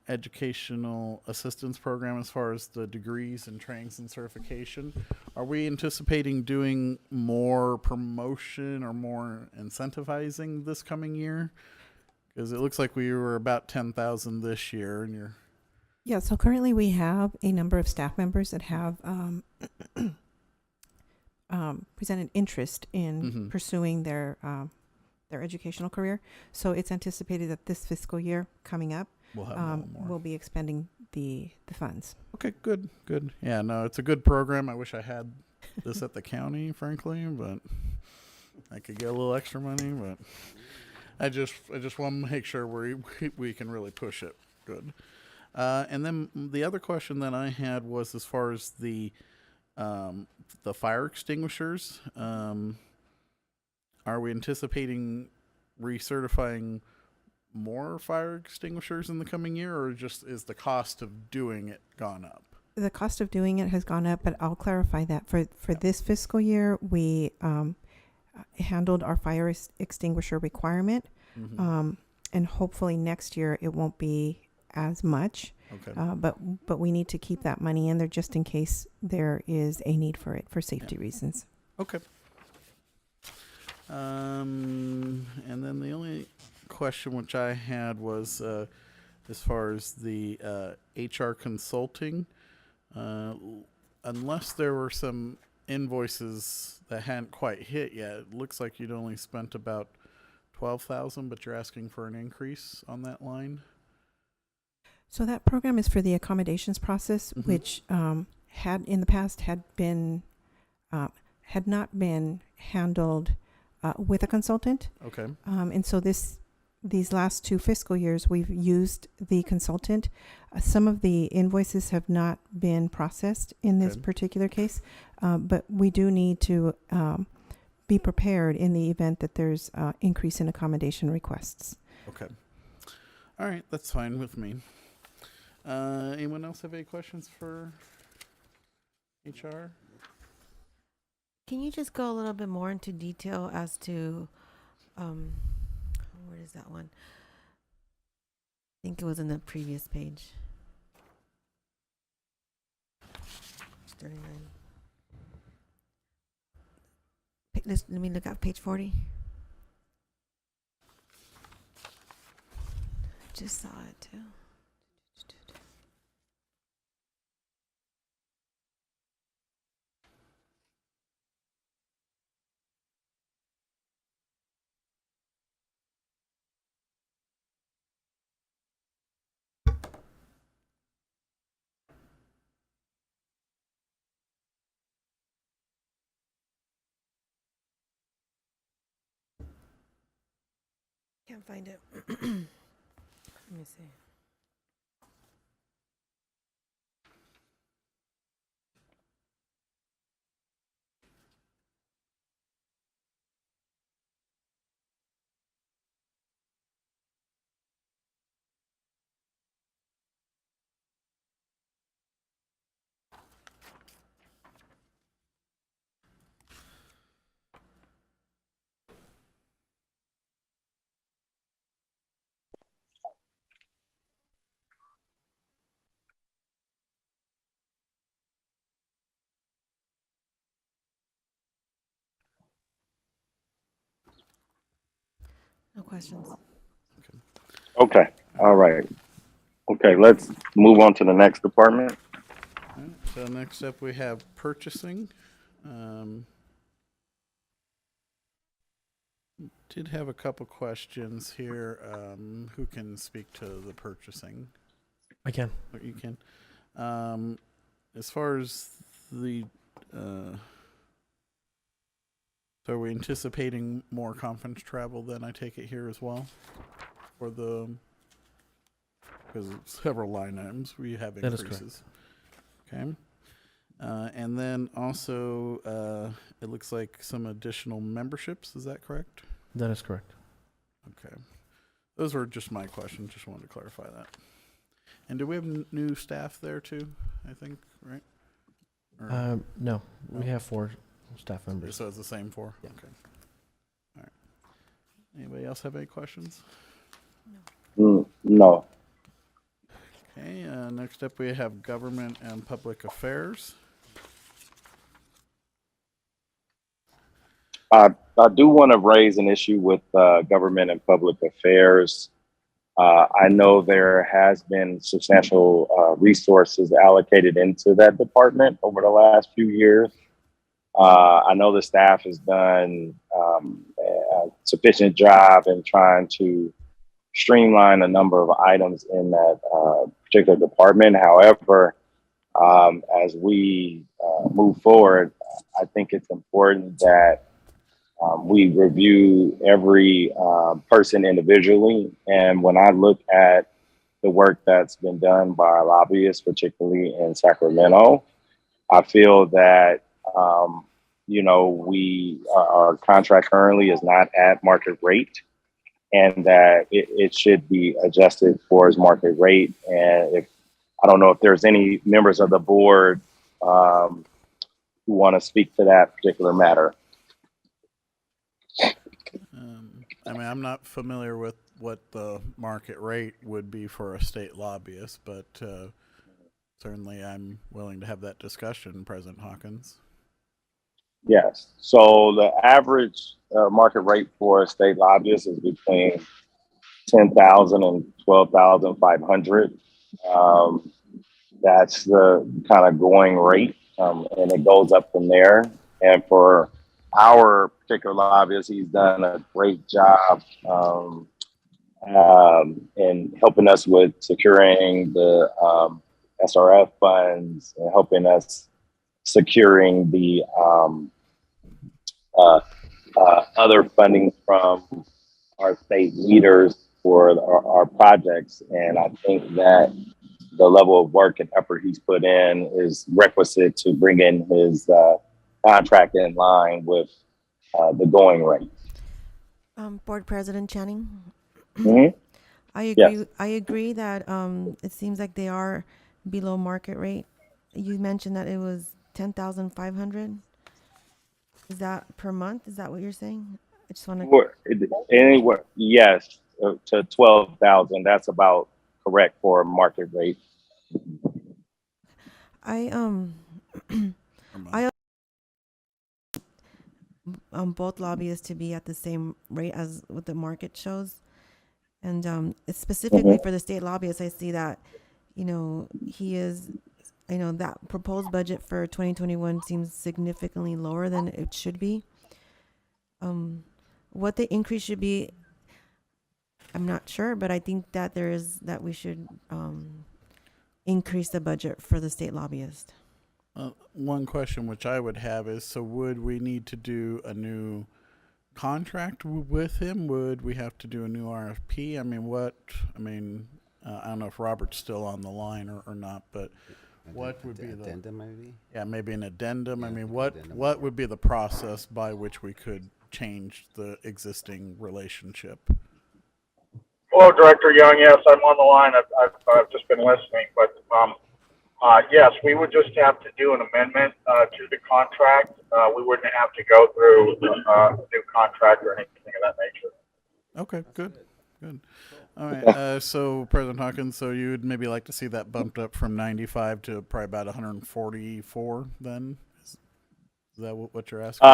educational assistance program as far as the degrees and trainings and certification. Are we anticipating doing more promotion or more incentivizing this coming year? Because it looks like we were about 10,000 this year, and you're Yeah, so currently we have a number of staff members that have presented interest in pursuing their educational career. So it's anticipated that this fiscal year coming up, we'll have more. we'll be expending the funds. Okay, good. Yeah, no, it's a good program. I wish I had this at the county, frankly, but I could get a little extra money. But I just want to make sure we can really push it. Good. And then the other question that I had was as far as the fire extinguishers. Are we anticipating recertifying more fire extinguishers in the coming year, or just is the cost of doing it gone up? The cost of doing it has gone up, but I'll clarify that. For this fiscal year, we handled our fire extinguisher requirement, and hopefully next year it won't be as much. Okay. But we need to keep that money in there just in case there is a need for it for safety reasons. Okay. And then the only question which I had was as far as the HR consulting, unless there were some invoices that hadn't quite hit yet, it looks like you'd only spent about 12,000, but you're asking for an increase on that line. So that program is for the accommodations process, which had in the past had not been handled with a consultant. Okay. And so these last 2 fiscal years, we've used the consultant. Some of the invoices have not been processed in this Okay. particular case, but we do need to be prepared in the event that there's increase in accommodation requests. Okay. All right, that's fine with me. Anyone else have any questions for HR? Can you just go a little bit more into detail as to, where is that one? I think it was in the previous page. 39. Let me look at page 40. Just saw it too. Can't find it. Let me see. No questions. Okay. All right. Okay, let's move on to the next department. All right, so next up we have purchasing. Did have a couple questions here. Who can speak to the purchasing? I can. Or you can. As far as the, so are we anticipating more conference travel then, I take it here as well? For the, because several line items we have That is increases. Okay. And then also, it looks like some additional memberships, is that correct? That is correct. Okay. Those were just my questions, just wanted to clarify that. And do we have new staff there too, I think, right? Or- No, we have 4 staff members. So it's the same 4? Yeah. Okay. All right. Anybody else have any questions? No. Okay, next up we have Government and Public Affairs. I do want to raise an issue with government and public affairs. I know there has been substantial resources allocated into that department over the last few years. I know the staff has done a sufficient job in trying to streamline a number of items in that particular department. However, as we move forward, I think it's important that we review every person individually. And when I look at the work that's been done by our lobbyists, particularly in Sacramento, I feel that, our contract currently is not at market rate, and that it should be adjusted for its market rate. And I don't know if there's any members of the board who want to speak to that particular matter. I'm not familiar with what the market rate would be for a state lobbyist, but certainly I'm willing to have that discussion, President Hawkins. Yes. So the average market rate for a state lobbyist is between $10,000 and $12,500. That's the kind of going rate, and it goes up from there. And for our particular lobbyist, he's done a great job in helping us with securing the SRF funds and helping us securing the other funding from our state leaders for our projects. And I think that the level of work and effort he's put in is requisite to bring in his contract in line with the going rate. Board President Channing, Mm-hmm. I agree. Yes. I agree that it seems like they are below market rate. You mentioned that it was 10,500. Is that per month? Is that what you're saying? I just want to. Anywhere, yes, to 12,000. That's about correct for a market rate. Both lobbyists to be at the same rate as what the market shows, and specifically for the state lobbyist, I see that he is. That proposed budget for 2021 seems significantly lower than it should be. What the increase should be, I'm not sure, but I think that we should increase the budget for the state lobbyist. One question which I would have is, so would we need to do a new contract with him? Would we have to do a new RFP? I don't know if Robert's still on the line or not, but what would be the addendum, maybe? Yeah, maybe an addendum. Yeah, What addendum. would be the process by which we could change the existing relationship? Hello, Director Young. Yes, I'm on the line. I've just been listening, but yes, we would just have to do an amendment to the contract. We wouldn't have to go through a new contract or anything of that nature. Okay, good. All right. So, President Hawkins, so you would maybe like to see that bumped up from 95 to probably about 144 then? Is that what you're asking?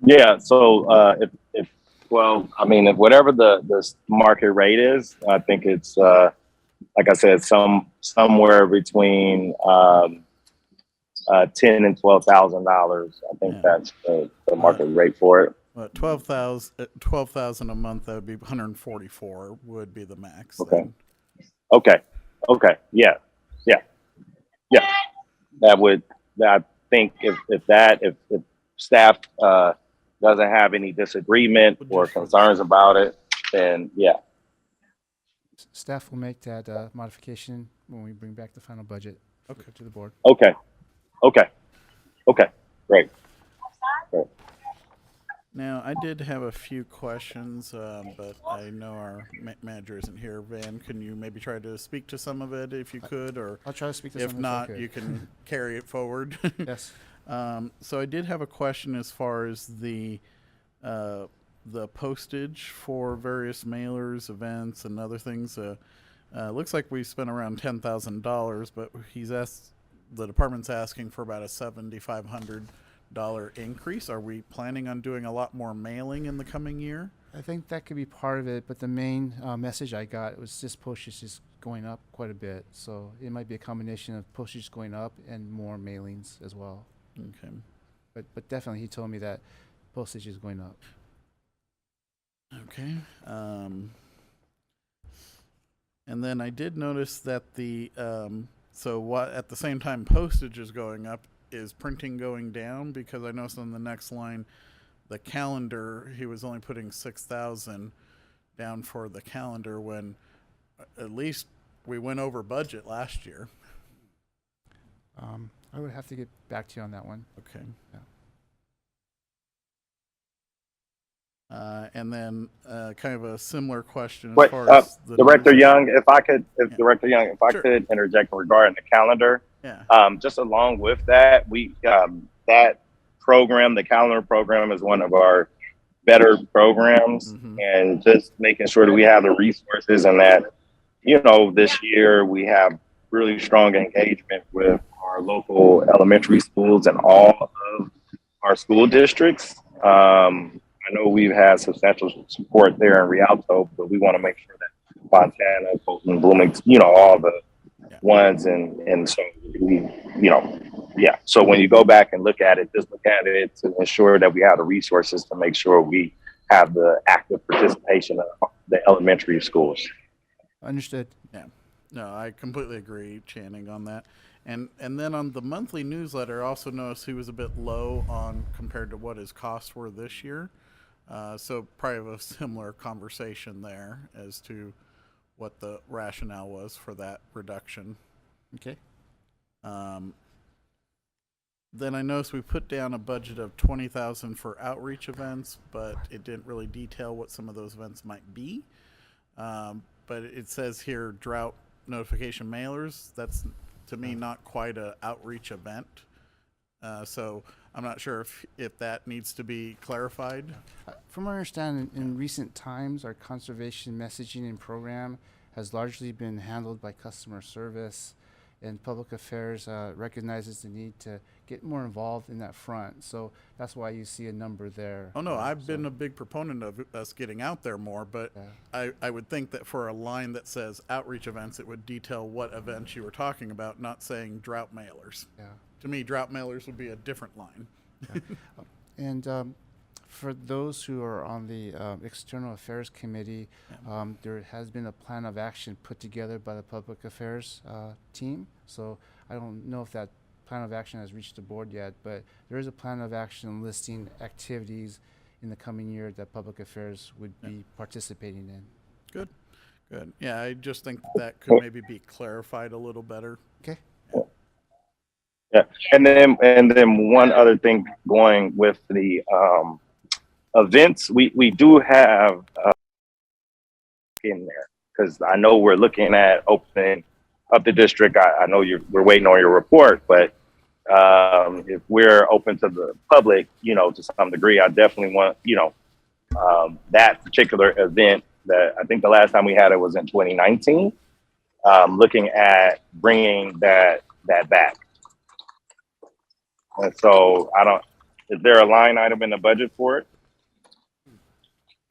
Yeah. So if whatever the market rate is, I think it's like I said, somewhere between $10,000 and $12,000. I think that's the market rate for it. Well, 12,000 a month. That would be 144. Would be the max. Okay. Then. Okay. Yeah. That would. I think if staff doesn't have any disagreement or concerns about it, then yeah. Staff will make that modification when we bring back the final budget to the board. Okay. Great. Now, I did have a few questions, but I know our manager isn't here. Van, can you maybe try to speak to some of it if you could? Or I'll try to speak to if some not, if I could. you can carry it forward. Yes. So I did have a question as far as the postage for various mailers, events, and other things. Looks like we spent around $10,000, but the department's asking for about a $7,500 increase. Are we planning on doing a lot more mailing in the coming year? I think that could be part of it, but the main message I got was just postage is going up quite a bit. So it might be a combination of postage going up and more mailings as well. Okay. But definitely he told me that postage is going up. Okay. And then I did notice that at the same time postage is going up, is printing going down? Because I noticed on the next line, the calendar, he was only putting 6,000 down for the calendar when at least we went over budget last year. I would have to get back to you on that one. Okay. Yeah. And then kind of a similar question as But far as the Director news- Young, if I could, Director Young, if I Sure. could interject regarding the calendar, Yeah. just along with that, that program, the calendar program, is one of our better programs, Mhm. and just making sure that we have the resources and that, this year we have really strong engagement with our local elementary schools and all of our school districts. I know we've had substantial support there in Rialto, but we want to make sure that Fontana, Fulton, Bloomington, all the ones, and so So when you go back and look at it, just look at it to ensure that we have the resources to make sure we have the active participation of the elementary schools. Understood. Yeah. No, I completely agree, Channing, on that. And then on the monthly newsletter, I also noticed he was a bit low on compared to what his costs were this year. So probably have a similar conversation there as to what the rationale was for that reduction. Okay. Then I noticed we put down a budget of 20,000 for outreach events, but it didn't really detail what some of those events might be. But it says here drought notification mailers. That's, to me, not quite a outreach event. So I'm not sure if that needs to be clarified. From what I understand, in recent times, our conservation messaging and program has largely been handled by customer service, and public affairs recognizes the need to get more involved in that front. So that's why you see a number there. Oh, no, I've been a big proponent of us getting out there more, but I would think that for a line that says outreach events, it would detail what events you were talking about, not saying drought mailers. Yeah. To me, drought mailers would be a different line. And for those who are on the External Affairs Committee, there has been a plan of action put together by the Public Affairs team. So I don't know if that plan of action has reached the board yet, but there is a plan of action listing activities in the coming year that Public Affairs would be participating in. Good. Yeah, I just think that could maybe be clarified a little better. Okay. Yeah, and then one other thing going with the events, we do have in there, because I know we're looking at opening up the district. I know we're waiting on your report, but if we're open to the public, to some degree, I definitely want, that particular event that I think the last time we had it was in 2019, looking at bringing that back. And so is there a line item in the budget for it?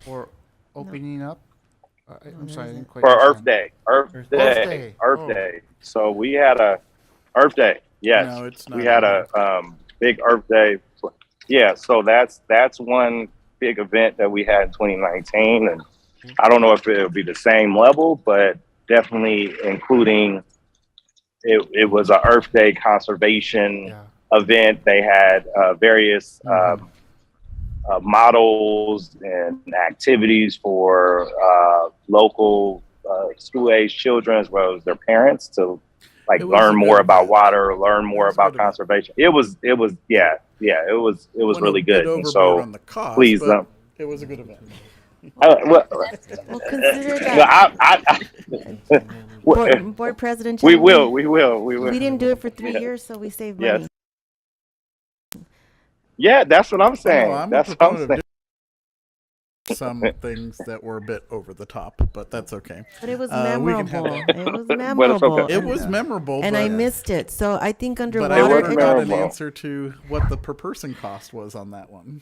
For opening up? I'm sorry, I didn't quite For Earth understand. Day. Earth Day. Oh. Day. So we had a Earth Day. Yes. No, it's not. We had a big Earth Day. Yeah, so that's one big event that we had in 2019. And I don't know if it'll be the same level, but definitely including it was a Earth Day conservation event. They had various models and activities for local school-age children as well as their parents to learn more about water, learn more about conservation. It was really good. And so on the cost, please, but it was a good event. Well, consider that. Board President. We Chen, will. We didn't do it for 3 years, so we saved money. Yes. Yeah, that's what I'm saying. I'm a That's what I'm proponent of saying. some things that were a bit over the top, but that's okay. But it was We can have memorable. that. It was But it's memorable. okay. It was memorable, And but, I missed it. So I think but underwater. I was never got an memorable. answer to what the per person cost was on that one.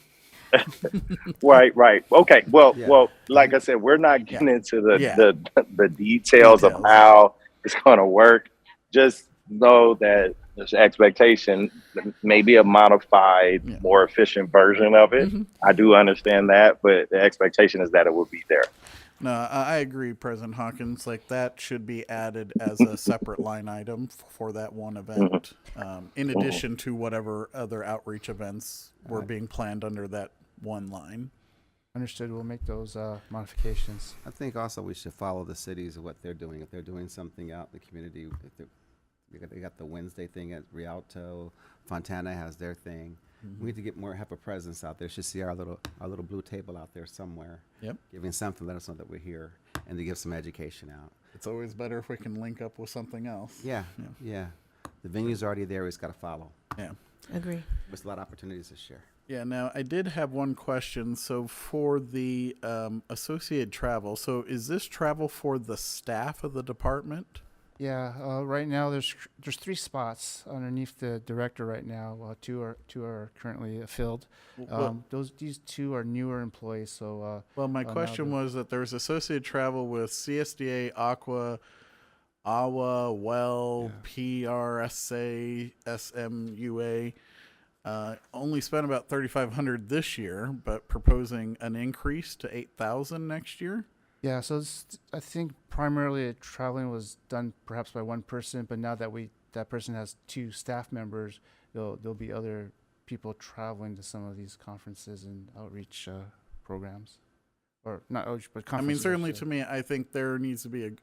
Right. Okay. Well, Yeah. like I said, we're not getting into the Yeah. the details of Details. how it's going to work. Just know that this expectation may be a modified, Yeah. more efficient version of it. Mhm. I do understand that, but the expectation is that it will be there. No, I agree, President Hawkins. Like that should be added as a separate line item for that one event, in addition to whatever other outreach events were being planned under that one line. Understood. We'll make those modifications. I think also we should follow the cities of what they're doing. If they're doing something out in the community, if they got the Wednesday thing at Rialto, Fontana has their thing. We need to get more, have a presence out there. Should see our little blue table out there somewhere. Yep. Giving something, let us know that we're here, and to give some education out. It's always better if we can link up with something else. Yeah. The venue's already there. We just got to follow. Yeah. Agree. There's a lot of opportunities to share. Yeah, now I did have one question. So for the associated travel, so is this travel for the staff of the department? Yeah, right now there's 3 spots underneath the director right now. Two are currently filled. These 2 are newer employees. So Well, my now question the- was that there's associated travel with CSDA, Aqua, AWA, Well, PRSA, SMUA. Only spent about $3,500 this year, but proposing an increase to $8,000 next year. Yeah, so I think primarily traveling was done perhaps by one person, but now that that person has 2 staff members, there'll be other people traveling to some of these conferences and outreach programs, or not outreach, but I conferences. mean, certainly should. to me, I think there needs to be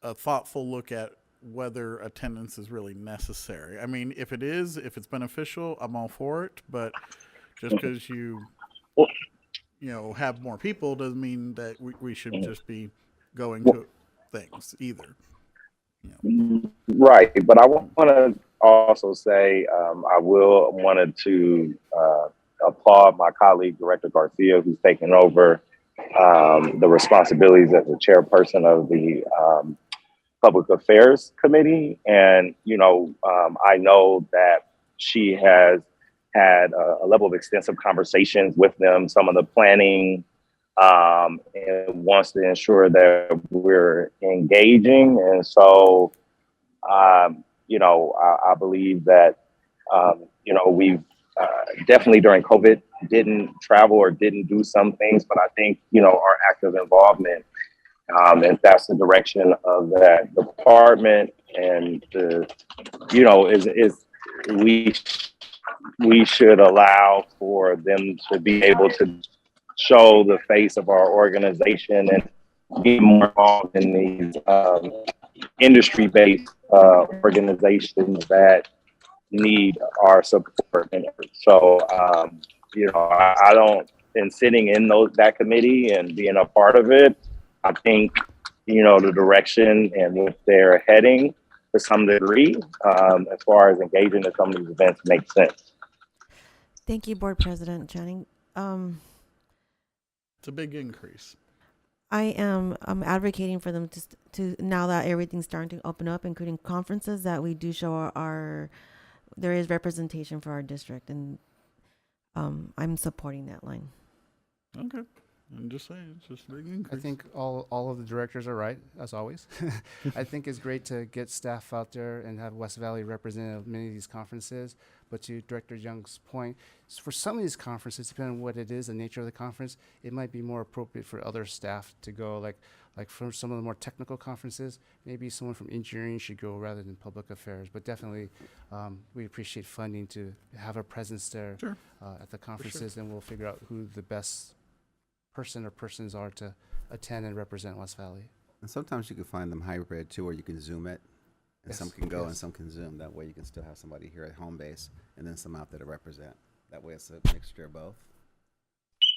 a thoughtful look at whether attendance is really necessary. I mean, if it's beneficial, I'm all for it. But just because you have more people doesn't mean that we should just be going to things either. Right, but I want to also say I wanted to applaud my colleague Director Garcia, who's taken over the responsibilities as the chairperson of the Public Affairs Committee, and I know that she has had a level of extensive conversations with them, some of the planning, and wants to ensure that we're engaging. And so, I believe that, we've definitely during COVID didn't travel or didn't do some things, but I think, our active involvement, if that's the direction of that department, and we should allow for them to be able to show the face of our organization and be more involved in these industry-based organizations that need our support. And so, I don't, in sitting in that committee and being a part of it, I think, the direction and what they're heading to some degree, as far as engaging in some of these events, makes sense. Thank you, Board President Channing. It's a big increase. I'm advocating for them to now that everything's starting to open up, including conferences, that we do show there is representation for our district, and I'm supporting that line. Okay. I'm just saying, it's just a big increase. I think all of the directors are right, as always. I think it's great to get staff out there and have West Valley represented at many of these conferences. But to Director Young's point, for some of these conferences, depending on what it is, the nature of the conference, it might be more appropriate for other staff to go. Like for some of the more technical conferences, maybe someone from engineering should go rather than public affairs. But definitely, we appreciate funding to have a presence there at the conferences, and we'll figure out who the best person or persons are to attend and represent West Valley. And sometimes you can find them hybrid too, where you can Zoom it, and some can go and some can Zoom. That way you can still have somebody here at home base and then some out there to represent. That way it's a mixture of both.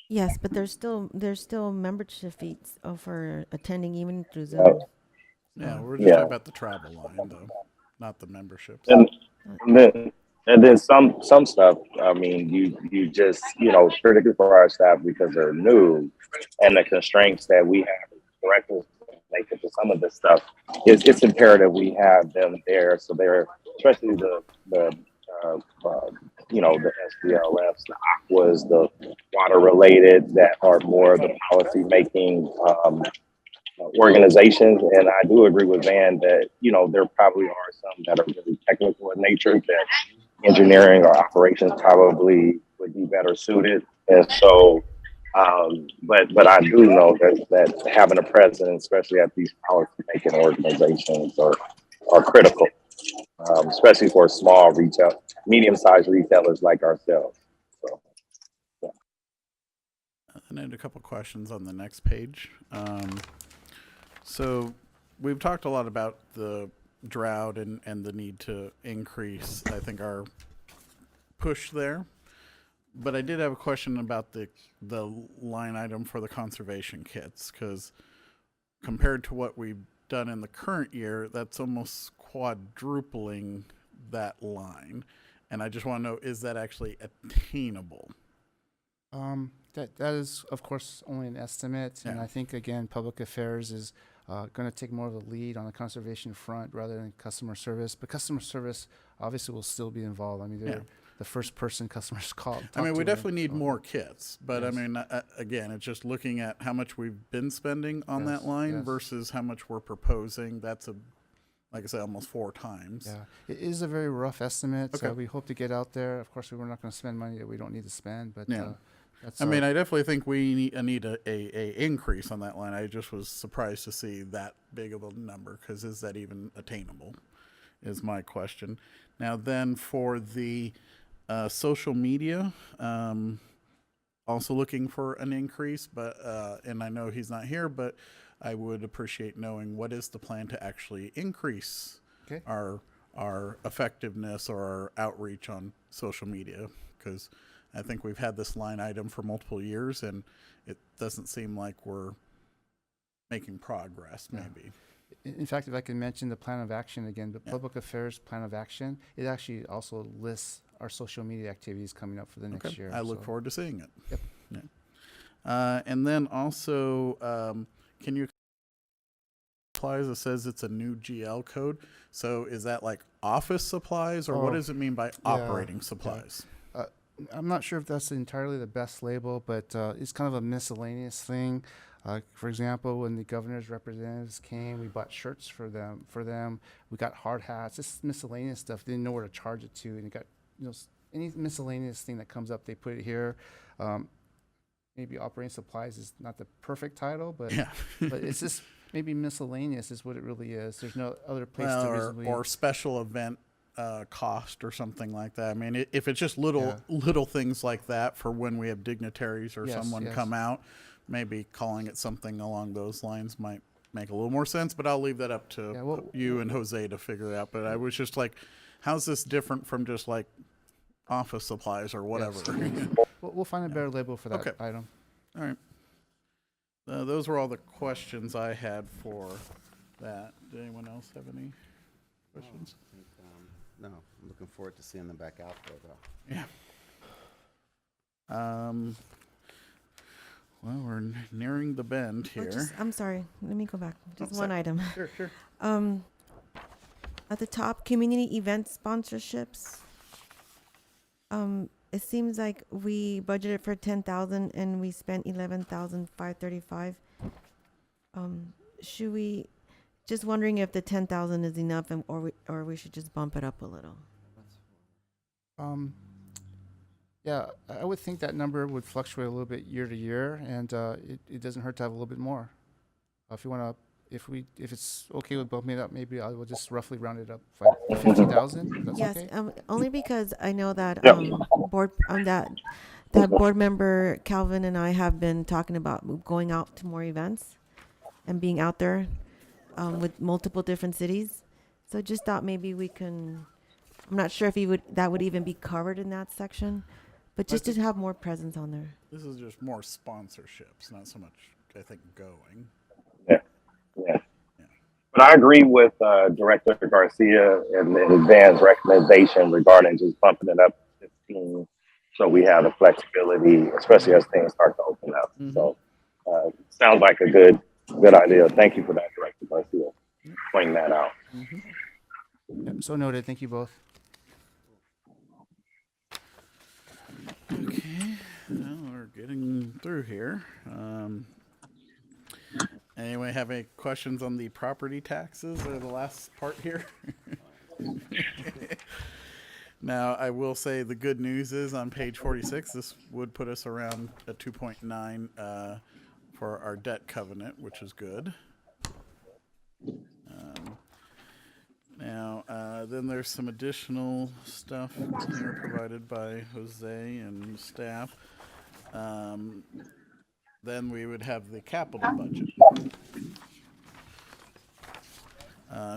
Yes, but there's still membership fees for attending even through Zoom. Yeah, we're just talking about the travel line, though, not the memberships. And then And then some stuff, I mean, you just, particularly for our staff because they're new and the constraints that we have as directors make it to some of this stuff, it's imperative we have them there. So they're, especially the uh, uh, the SDLFs, the aquas, the water related that are more of the policy making organizations. And I do agree with Van that, there probably are some that are really technical in nature that engineering or operations probably would be better suited. And so, but I do know that having a presence, especially at these policy making organizations, are critical, especially for small retail, medium sized retailers like ourselves. So, yeah. And I had a couple questions on the next page. So we've talked a lot about the drought and the need to increase, I think, our push there. But I did have a question about the line item for the conservation kits, because compared to what we've done in the current year, that's almost quadrupling that line. And I just want to know, is that actually attainable? That is, of course, only an estimate, and Yeah. I think again, public affairs is going to take more of the lead on the conservation front rather than customer service. But customer service obviously will still be involved. I mean, they're the first person customers call. I mean, we definitely need so. more kits, but Yes. I mean, again, it's just looking at how much we've been spending on Yes, that line yes. versus how much we're proposing. That's like I said, almost 4 times. Yeah, it is a very rough estimate. Okay. We hope to get out there. Of course, we're not going to spend money that we don't need to spend, but Yeah. that's. I mean, I definitely think we need a increase on that line. I just was surprised to see that big of a number, because is that even attainable is my question. Now then, for the social media, also looking for an increase, but and I know he's not here, but I would appreciate knowing what is the plan to actually increase Okay. our effectiveness or our outreach on social media, because I think we've had this line item for multiple years and it doesn't seem like we're making progress. Yeah. Maybe. In fact, if I can mention the plan of action again, the public affairs plan of action, it actually also lists our social media activities coming up for the next year. I look so- forward to seeing it. Yep. Yeah. And then also, can you supplies? It says it's a new GL code. So is that like office supplies, or what Oh, does it mean by operating supplies? I'm not sure if that's entirely the best label, but it's kind of a miscellaneous thing. For example, when the governor's representatives came, we bought shirts for them. We got hard hats. This miscellaneous stuff. They didn't know where to charge it to, and it got any miscellaneous thing that comes up, they put it here. Maybe operating supplies is not the perfect title, but Yeah. but it's just maybe miscellaneous is what it really is. There's no other place to Or reasonably. special event cost or something like that. I mean, if it's just little Yeah. little things like that for when we have dignitaries or Yes, someone yes. come out, maybe calling it something along those lines might make a little more sense. But I'll leave that up to Yeah, well- you and Jose to figure it out. But I was just like, how's this different from just like office supplies or whatever? We'll find a better label for that Okay. item. All right. Those were all the questions I had for that. Did anyone else have any questions? I think, no, I'm looking forward to seeing them back out there, though. Yeah. Well, we're nearing the bend Oh, here. I'm sorry. Let me go back. Just Oh, one sorry. item. Sure, sure. At the top, community event sponsorships. It seems like we budgeted for 10,000 and we spent 11,535. Should we? Just wondering if the 10,000 is enough, or we should just bump it up a little. Yeah, I would think that number would fluctuate a little bit year to year, and it doesn't hurt to have a little bit more. If you want to, if it's okay with bumping it up, maybe I will just roughly round it up 50,000. That's Yes, okay. only because I know that Yep. that board member Calvin and I have been talking about going out to more events and being out there with multiple different cities. So just thought maybe we can. I'm not sure if that would even be covered in that section, but just to have more presence on there. This is just more sponsorships, not so much, I think, going. Yeah. But I agree with Director Garcia and Van's recommendation regarding just bumping it up to 15, so we have the flexibility, especially as things start to open up. So sounds like a good idea. Thank you for that, Director Garcia, pointing that out. Yep, so noted. Thank you both. Okay, well, we're getting through here. Anyone have any questions on the property taxes or the last part here? Now, I will say the good news is on page 46, this would put us around a 2.9 for our debt covenant, which is good. Then there's some additional stuff here provided by Jose and staff. Then we would have the capital budget.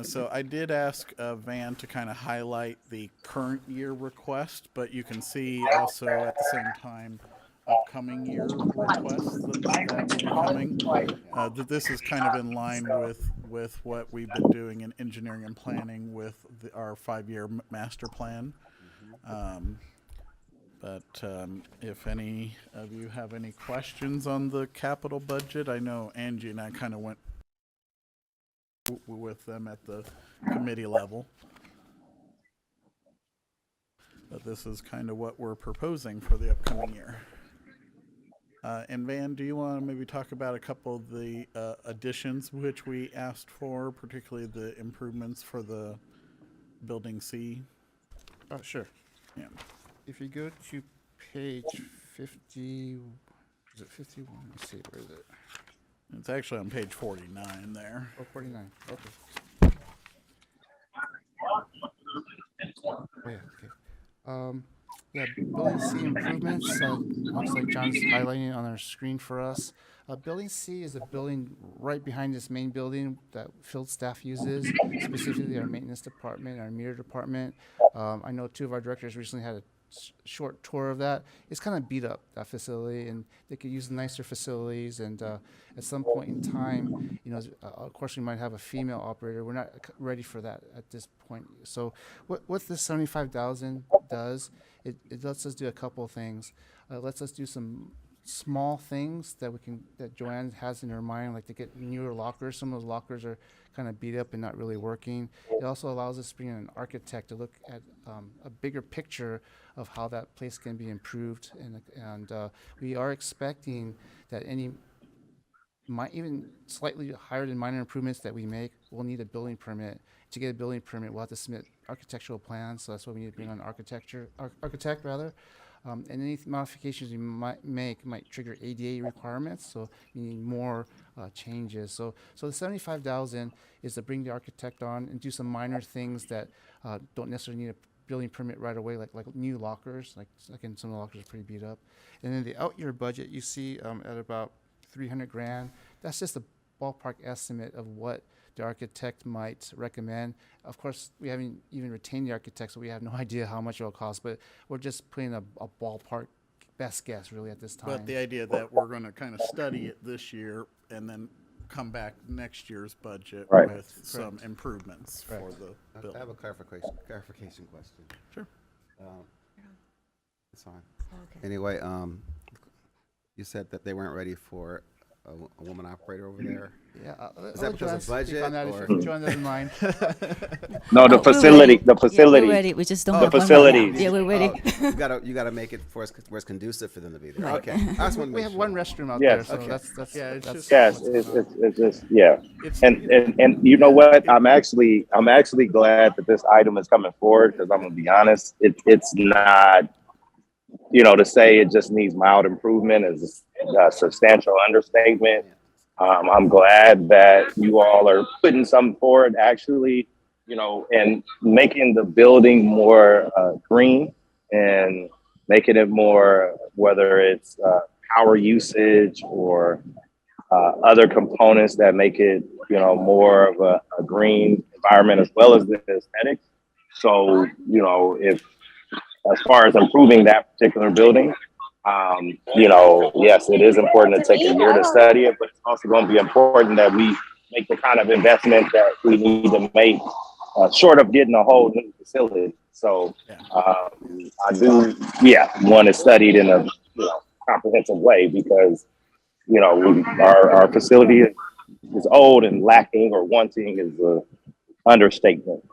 So I did ask Van to kind of highlight the current year request, but you can see also at the same time upcoming year requests that will be coming. That this is kind of in line with what we've been doing in engineering and planning with our 5-year master plan. But if any of you have any questions on the capital budget, I know Angie and I kind of went with them at the committee level. But this is kind of what we're proposing for the upcoming year. And Van, do you want to maybe talk about a couple of the additions which we asked for, particularly the improvements for the Building C? Oh, sure. Yeah. If you go to page 50, is it 51? Let's see, where is it? It's actually on page 49 there. Oh, 49. Okay. Oh, yeah, okay. Yeah, Building C improvements. Looks like John's highlighting it on our screen for us. Building C is a building right behind this main building that field staff uses, specifically our maintenance department, our meter department. I know 2 of our directors recently had a short tour of that. It's kind of beat up, that facility, and they could use nicer facilities. And at some point in time, you know, of course we might have a female operator. We're not ready for that at this point. So what this $75,000 does, it lets us do a couple of things. It lets us do some small things that Joanne has in her mind, like to get newer lockers. Some of those lockers are kind of beat up and not really working. It also allows us to bring in an architect to look at a bigger picture of how that place can be improved. And we are expecting that even slightly higher than minor improvements that we make, we'll need a building permit. To get a building permit, we'll have to submit architectural plans. So that's why we need to bring on an architect rather. And any modifications you might make might trigger ADA requirements, so you need more changes. So the $75,000 is to bring the architect on and do some minor things that don't necessarily need a building permit right away, like new lockers. Like again, some of the lockers are pretty beat up. And then the out-year budget you see at about $300,000. That's just a ballpark estimate of what the architect might recommend. Of course, we haven't even retained the architect, so we have no idea how much it will cost, but we're just putting a ballpark best guess really at this time. But the idea that we're going to kind of study it this year and then come back next year's budget with some improvements for the building. I have a clarification question. Sure. It's fine. Okay. Anyway, you said that they weren't ready for a woman operator over there. Yeah, Is that because of budget on that or- if Joanne doesn't mind. No, the facility. Yeah, we're ready. We just don't The have one right facilities. now. Yeah, we're ready. You gotta make it where it's conducive for them to be there. Okay. I just want to We make have sure. one restroom out Yes. there, so Okay. that's Yeah, it's that's just- Yes, it's just yeah. It's, And you know what? I'm actually glad that this item is coming forward, because I'm gonna be honest, it's not, you know, to say it just needs mild improvement is a substantial understatement. I'm glad that you all are putting something forward, actually, you know, and making the building more green and making it more, whether it's power usage or other components that make it, you know, more of a green environment, as well as the aesthetics. So, you know, if as far as improving that particular building, you know, yes, it is important to take a year to study it, but it's also going to be important that we make the kind of investment that we need to make, short of getting a whole new facility. So I do, want to study it in a comprehensive way, because our facility is old, and lacking or wanting is a understatement.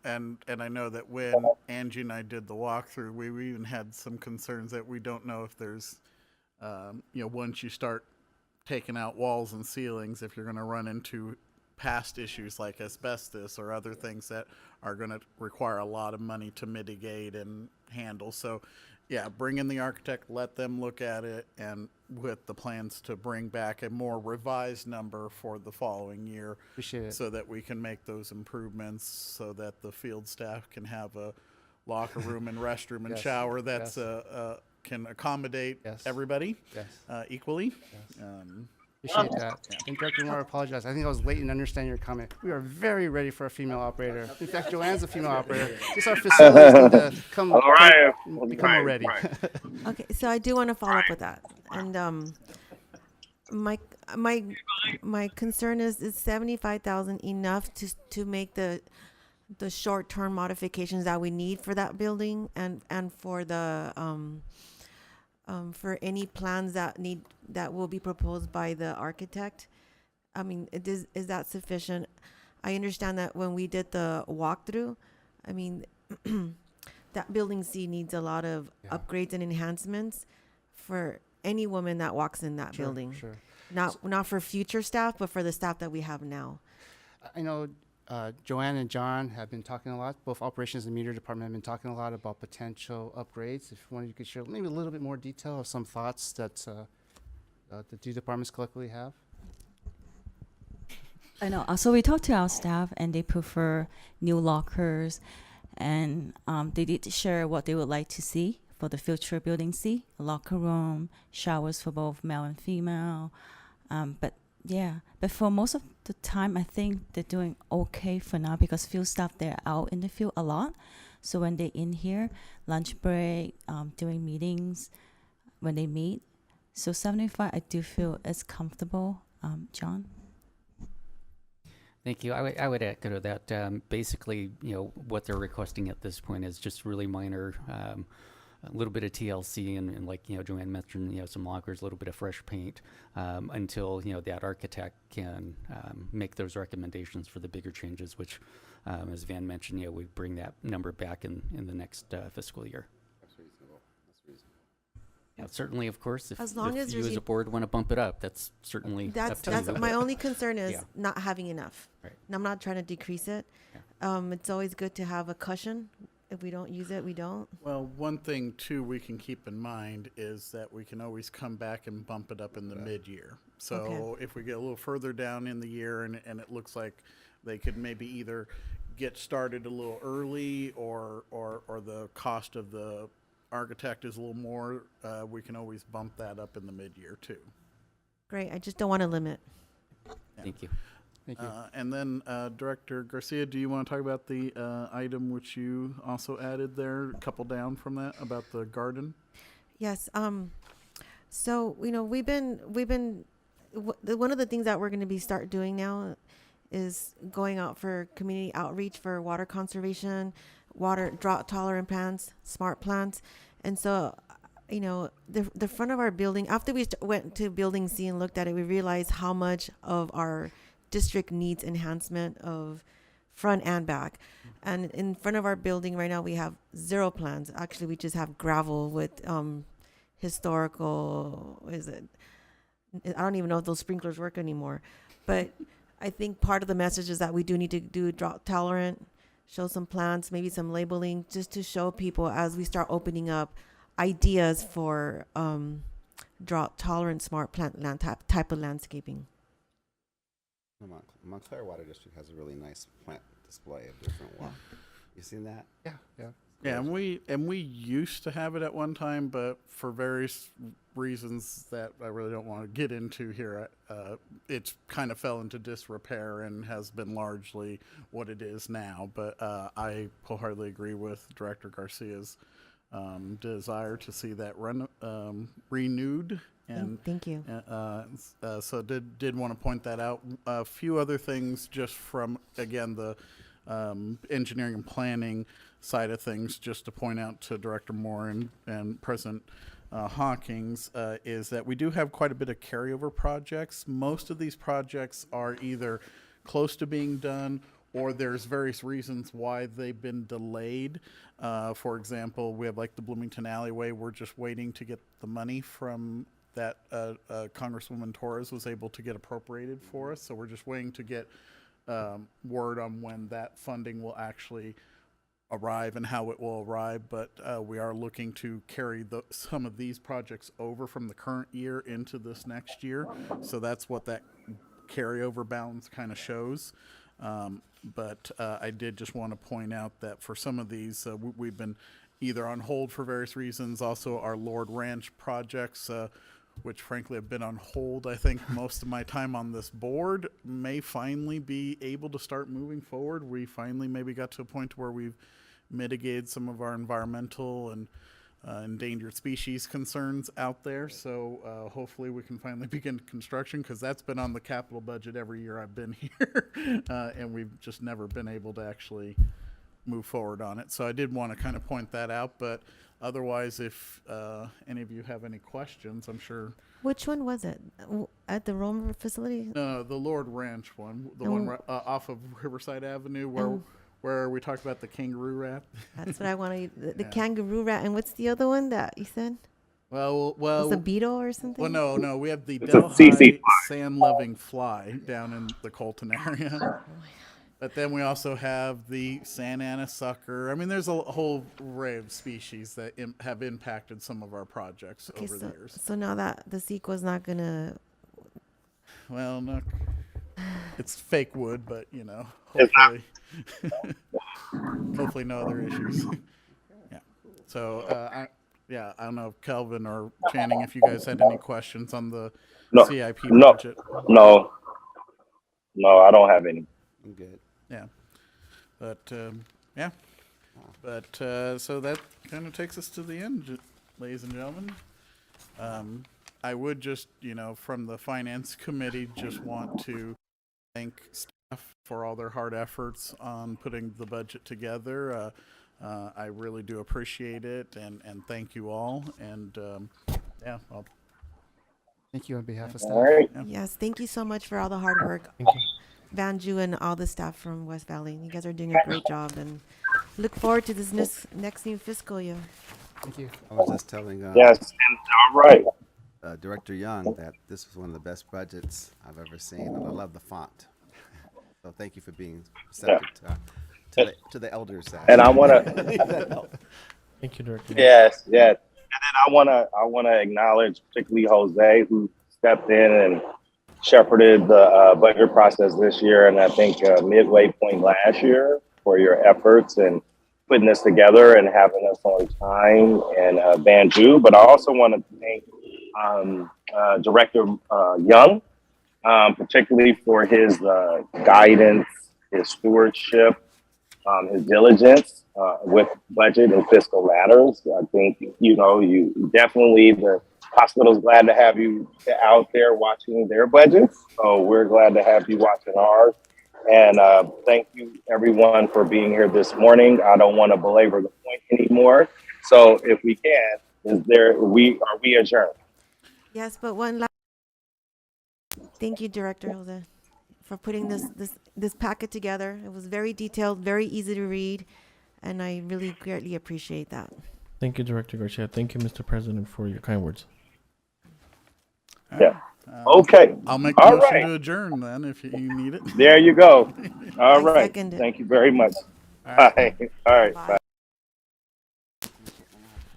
And I know that when Angie and I did the walkthrough, we even had some concerns that we don't know if there's, once you start taking out walls and ceilings, if you're going to run into past issues like asbestos or other things that are going to require a lot of money to mitigate and handle. So, bring in the architect, let them look at it, and with the plans to bring back a more revised number for the following year. Appreciate it. So that we can make those improvements, so that the field staff can have a locker room and restroom and Yes, shower that's yes. can accommodate Yes. Yes. everybody equally. Appreciate that. And Director Moore, I apologize. I think I was late in understanding your comment. We are very ready for a female operator. In fact, Joanne's a female operator. Just our facilities need to become more ready. Okay, so I do want to follow up with that, and my concern is 75,000 enough to make the short term modifications that we need for that building, and for the for any plans that will be proposed by the architect. I mean, is that sufficient? I understand that when we did the walkthrough, I mean, that building C needs a lot of upgrades and enhancements for any woman that walks in that building. Sure. Not for future staff, but for the staff that we have now. I know Joanne and John have been talking a lot. Both operations and meter department have been talking a lot about potential upgrades. If one of you could share maybe a little bit more detail of some thoughts that the two departments collectively have. I know. So we talked to our staff, and they prefer new lockers, and they did share what they would like to see for the future building C: a locker room, showers for both male and female. But for most of the time, I think they're doing okay for now, because field staff, they're out in the field a lot. So when they're in here, lunch break, during meetings, when they meet. So 75, I do feel is comfortable. John? Thank you. I would echo that. Basically, what they're requesting at this point is just really minor, a little bit of TLC and like, Joanne mentioned, some lockers, a little bit of fresh paint, until, that architect can make those recommendations for the bigger changes, which, as Van mentioned, we bring that number back in the next fiscal year. That's reasonable. Yeah, certainly, of course, if As long as you there's as a board want to bump it up, that's certainly up to That's you. my only concern is Yeah. not having enough. Right. And I'm not trying to decrease it. It's always good to have a cushion. If we don't use it, we don't. Well, one thing too we can keep in mind is that we can always come back and bump it up in the mid-year. So Okay. if we get a little further down in the year and it looks like they could maybe either get started a little early or the cost of the architect is a little more, we can always bump that up in the mid-year too. Great. I just don't want to limit. Thank you. Thank you. And then Director Garcia, do you want to talk about the item which you also added there, a couple down from that, about the garden? Yes. So we've been one of the things that we're going to start doing now is going out for community outreach for water conservation, water drought tolerant plants, smart plants, and so the front of our building. After we went to Building C and looked at it, we realized how much of our district needs enhancement of front and back. And in front of our building right now, we have 0 plants. Actually, we just have gravel with historical, I don't even know if those sprinklers work anymore. But I think part of the message is that we do need to do drought tolerant, show some plants, maybe some labeling, just to show people as we start opening up ideas for drought tolerant smart plant land type of landscaping. Montclair Water District has a really nice plant display of different water. You seen that? Yeah. Yeah, and we used to have it at one time, but for various reasons that I really don't want to get into here, it's kind of fell into disrepair and has been largely what it is now. But I wholeheartedly agree with Director Garcia's desire to see that renewed And Thank you. so did want to point that out. A few other things just from, again, the engineering and planning side of things, just to point out to Director Moore and President Hawkins, is that we do have quite a bit of carryover projects. Most of these projects are either close to being done or there's various reasons why they've been delayed. For example, we have like the Bloomington Alleyway. We're just waiting to get the money from that Congresswoman Torres was able to get appropriated for us. So we're just waiting to get word on when that funding will actually arrive and how it will arrive. But we are looking to carry some of these projects over from the current year into this next year. So that's what that carryover balance kind of shows. But I did just want to point out that for some of these, we've been either on hold for various reasons. Also, our Lord Ranch projects, which frankly have been on hold, I think, most of my time on this board, may finally be able to start moving forward. We finally maybe got to a point where we've mitigated some of our environmental and endangered species concerns out there. So hopefully we can finally begin construction, because that's been on the capital budget every year I've been here. And we've just never been able to actually move forward on it. So I did want to kind of point that out. But otherwise, if any of you have any questions, I'm sure. Which one was it? At the Rome facility? No, the Lord Ranch one, the one off of Riverside Avenue where we talked about the kangaroo rat. That's what I wanted. The Yeah. kangaroo rat. And what's the other one that you said? Well, Was a beetle or something? well, no, we have the It's a Delhi CC sand-loving fly down in the Colton area. But then we also have the Santa Ana sucker. I mean, there's a whole array of species that have impacted some of our projects Okay, over the years. so now that the CEQA's not gonna. Well, no, it's fake wood, but It's not. hopefully, hopefully no other issues. Yeah. So, I don't know if Kelvin or Channing, if you guys had any questions on the No, CIP no. budget. No, I don't have any. I'm good. Yeah. But, yeah. But, so that kind of takes us to the end, ladies and gentlemen. I would just, from the Finance Committee, just want to thank staff for all their hard efforts on putting the budget together. I really do appreciate it, and thank you all. And, I'll Thank you on behalf of All staff. right. Yes, thank you so much for all the hard work. Thank you. Vanju and all the staff from West Valley. You guys are doing a great job, and look forward to this next new fiscal year. Thank you. I was just telling Yes. And, all right. Director Young that this was one of the best budgets I've ever seen, and I love the font. So thank you for being receptive to the elders. And I want to. Thank you, Director. Yes. And then I want to acknowledge particularly Jose, who stepped in and shepherded the budget process this year, and I think midway point last year, for your efforts and putting this together and having us on time, and Banju. But I also want to thank Director Young, particularly for his guidance, his stewardship, his diligence with budget and fiscal matters. I think, you definitely, the hospital's glad to have you out there watching their budgets. So we're glad to have you watching ours. And thank you everyone for being here this morning. I don't want to belabor the point anymore. So if we can, are we adjourned? Yes, but one last. Thank you, Director Jose, for putting this packet together. It was very detailed, very easy to read, and I really greatly appreciate that. Thank you, Director Garcia. Thank you, Mr. President, for your kind words. Yeah. Okay. I'll make a All motion right. to adjourn then if you need it. There you go. All I right. second it. Thank you very much. All right. Bye. All right. Bye. Bye.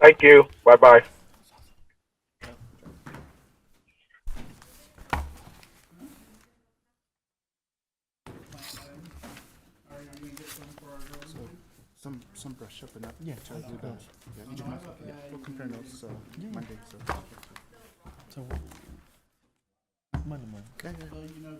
Thank you. Bye-bye. Some brush up and up. Yeah, try to do that. Yeah, you did not. Yeah, we'll compare notes Monday. So So, Monday morning. Well,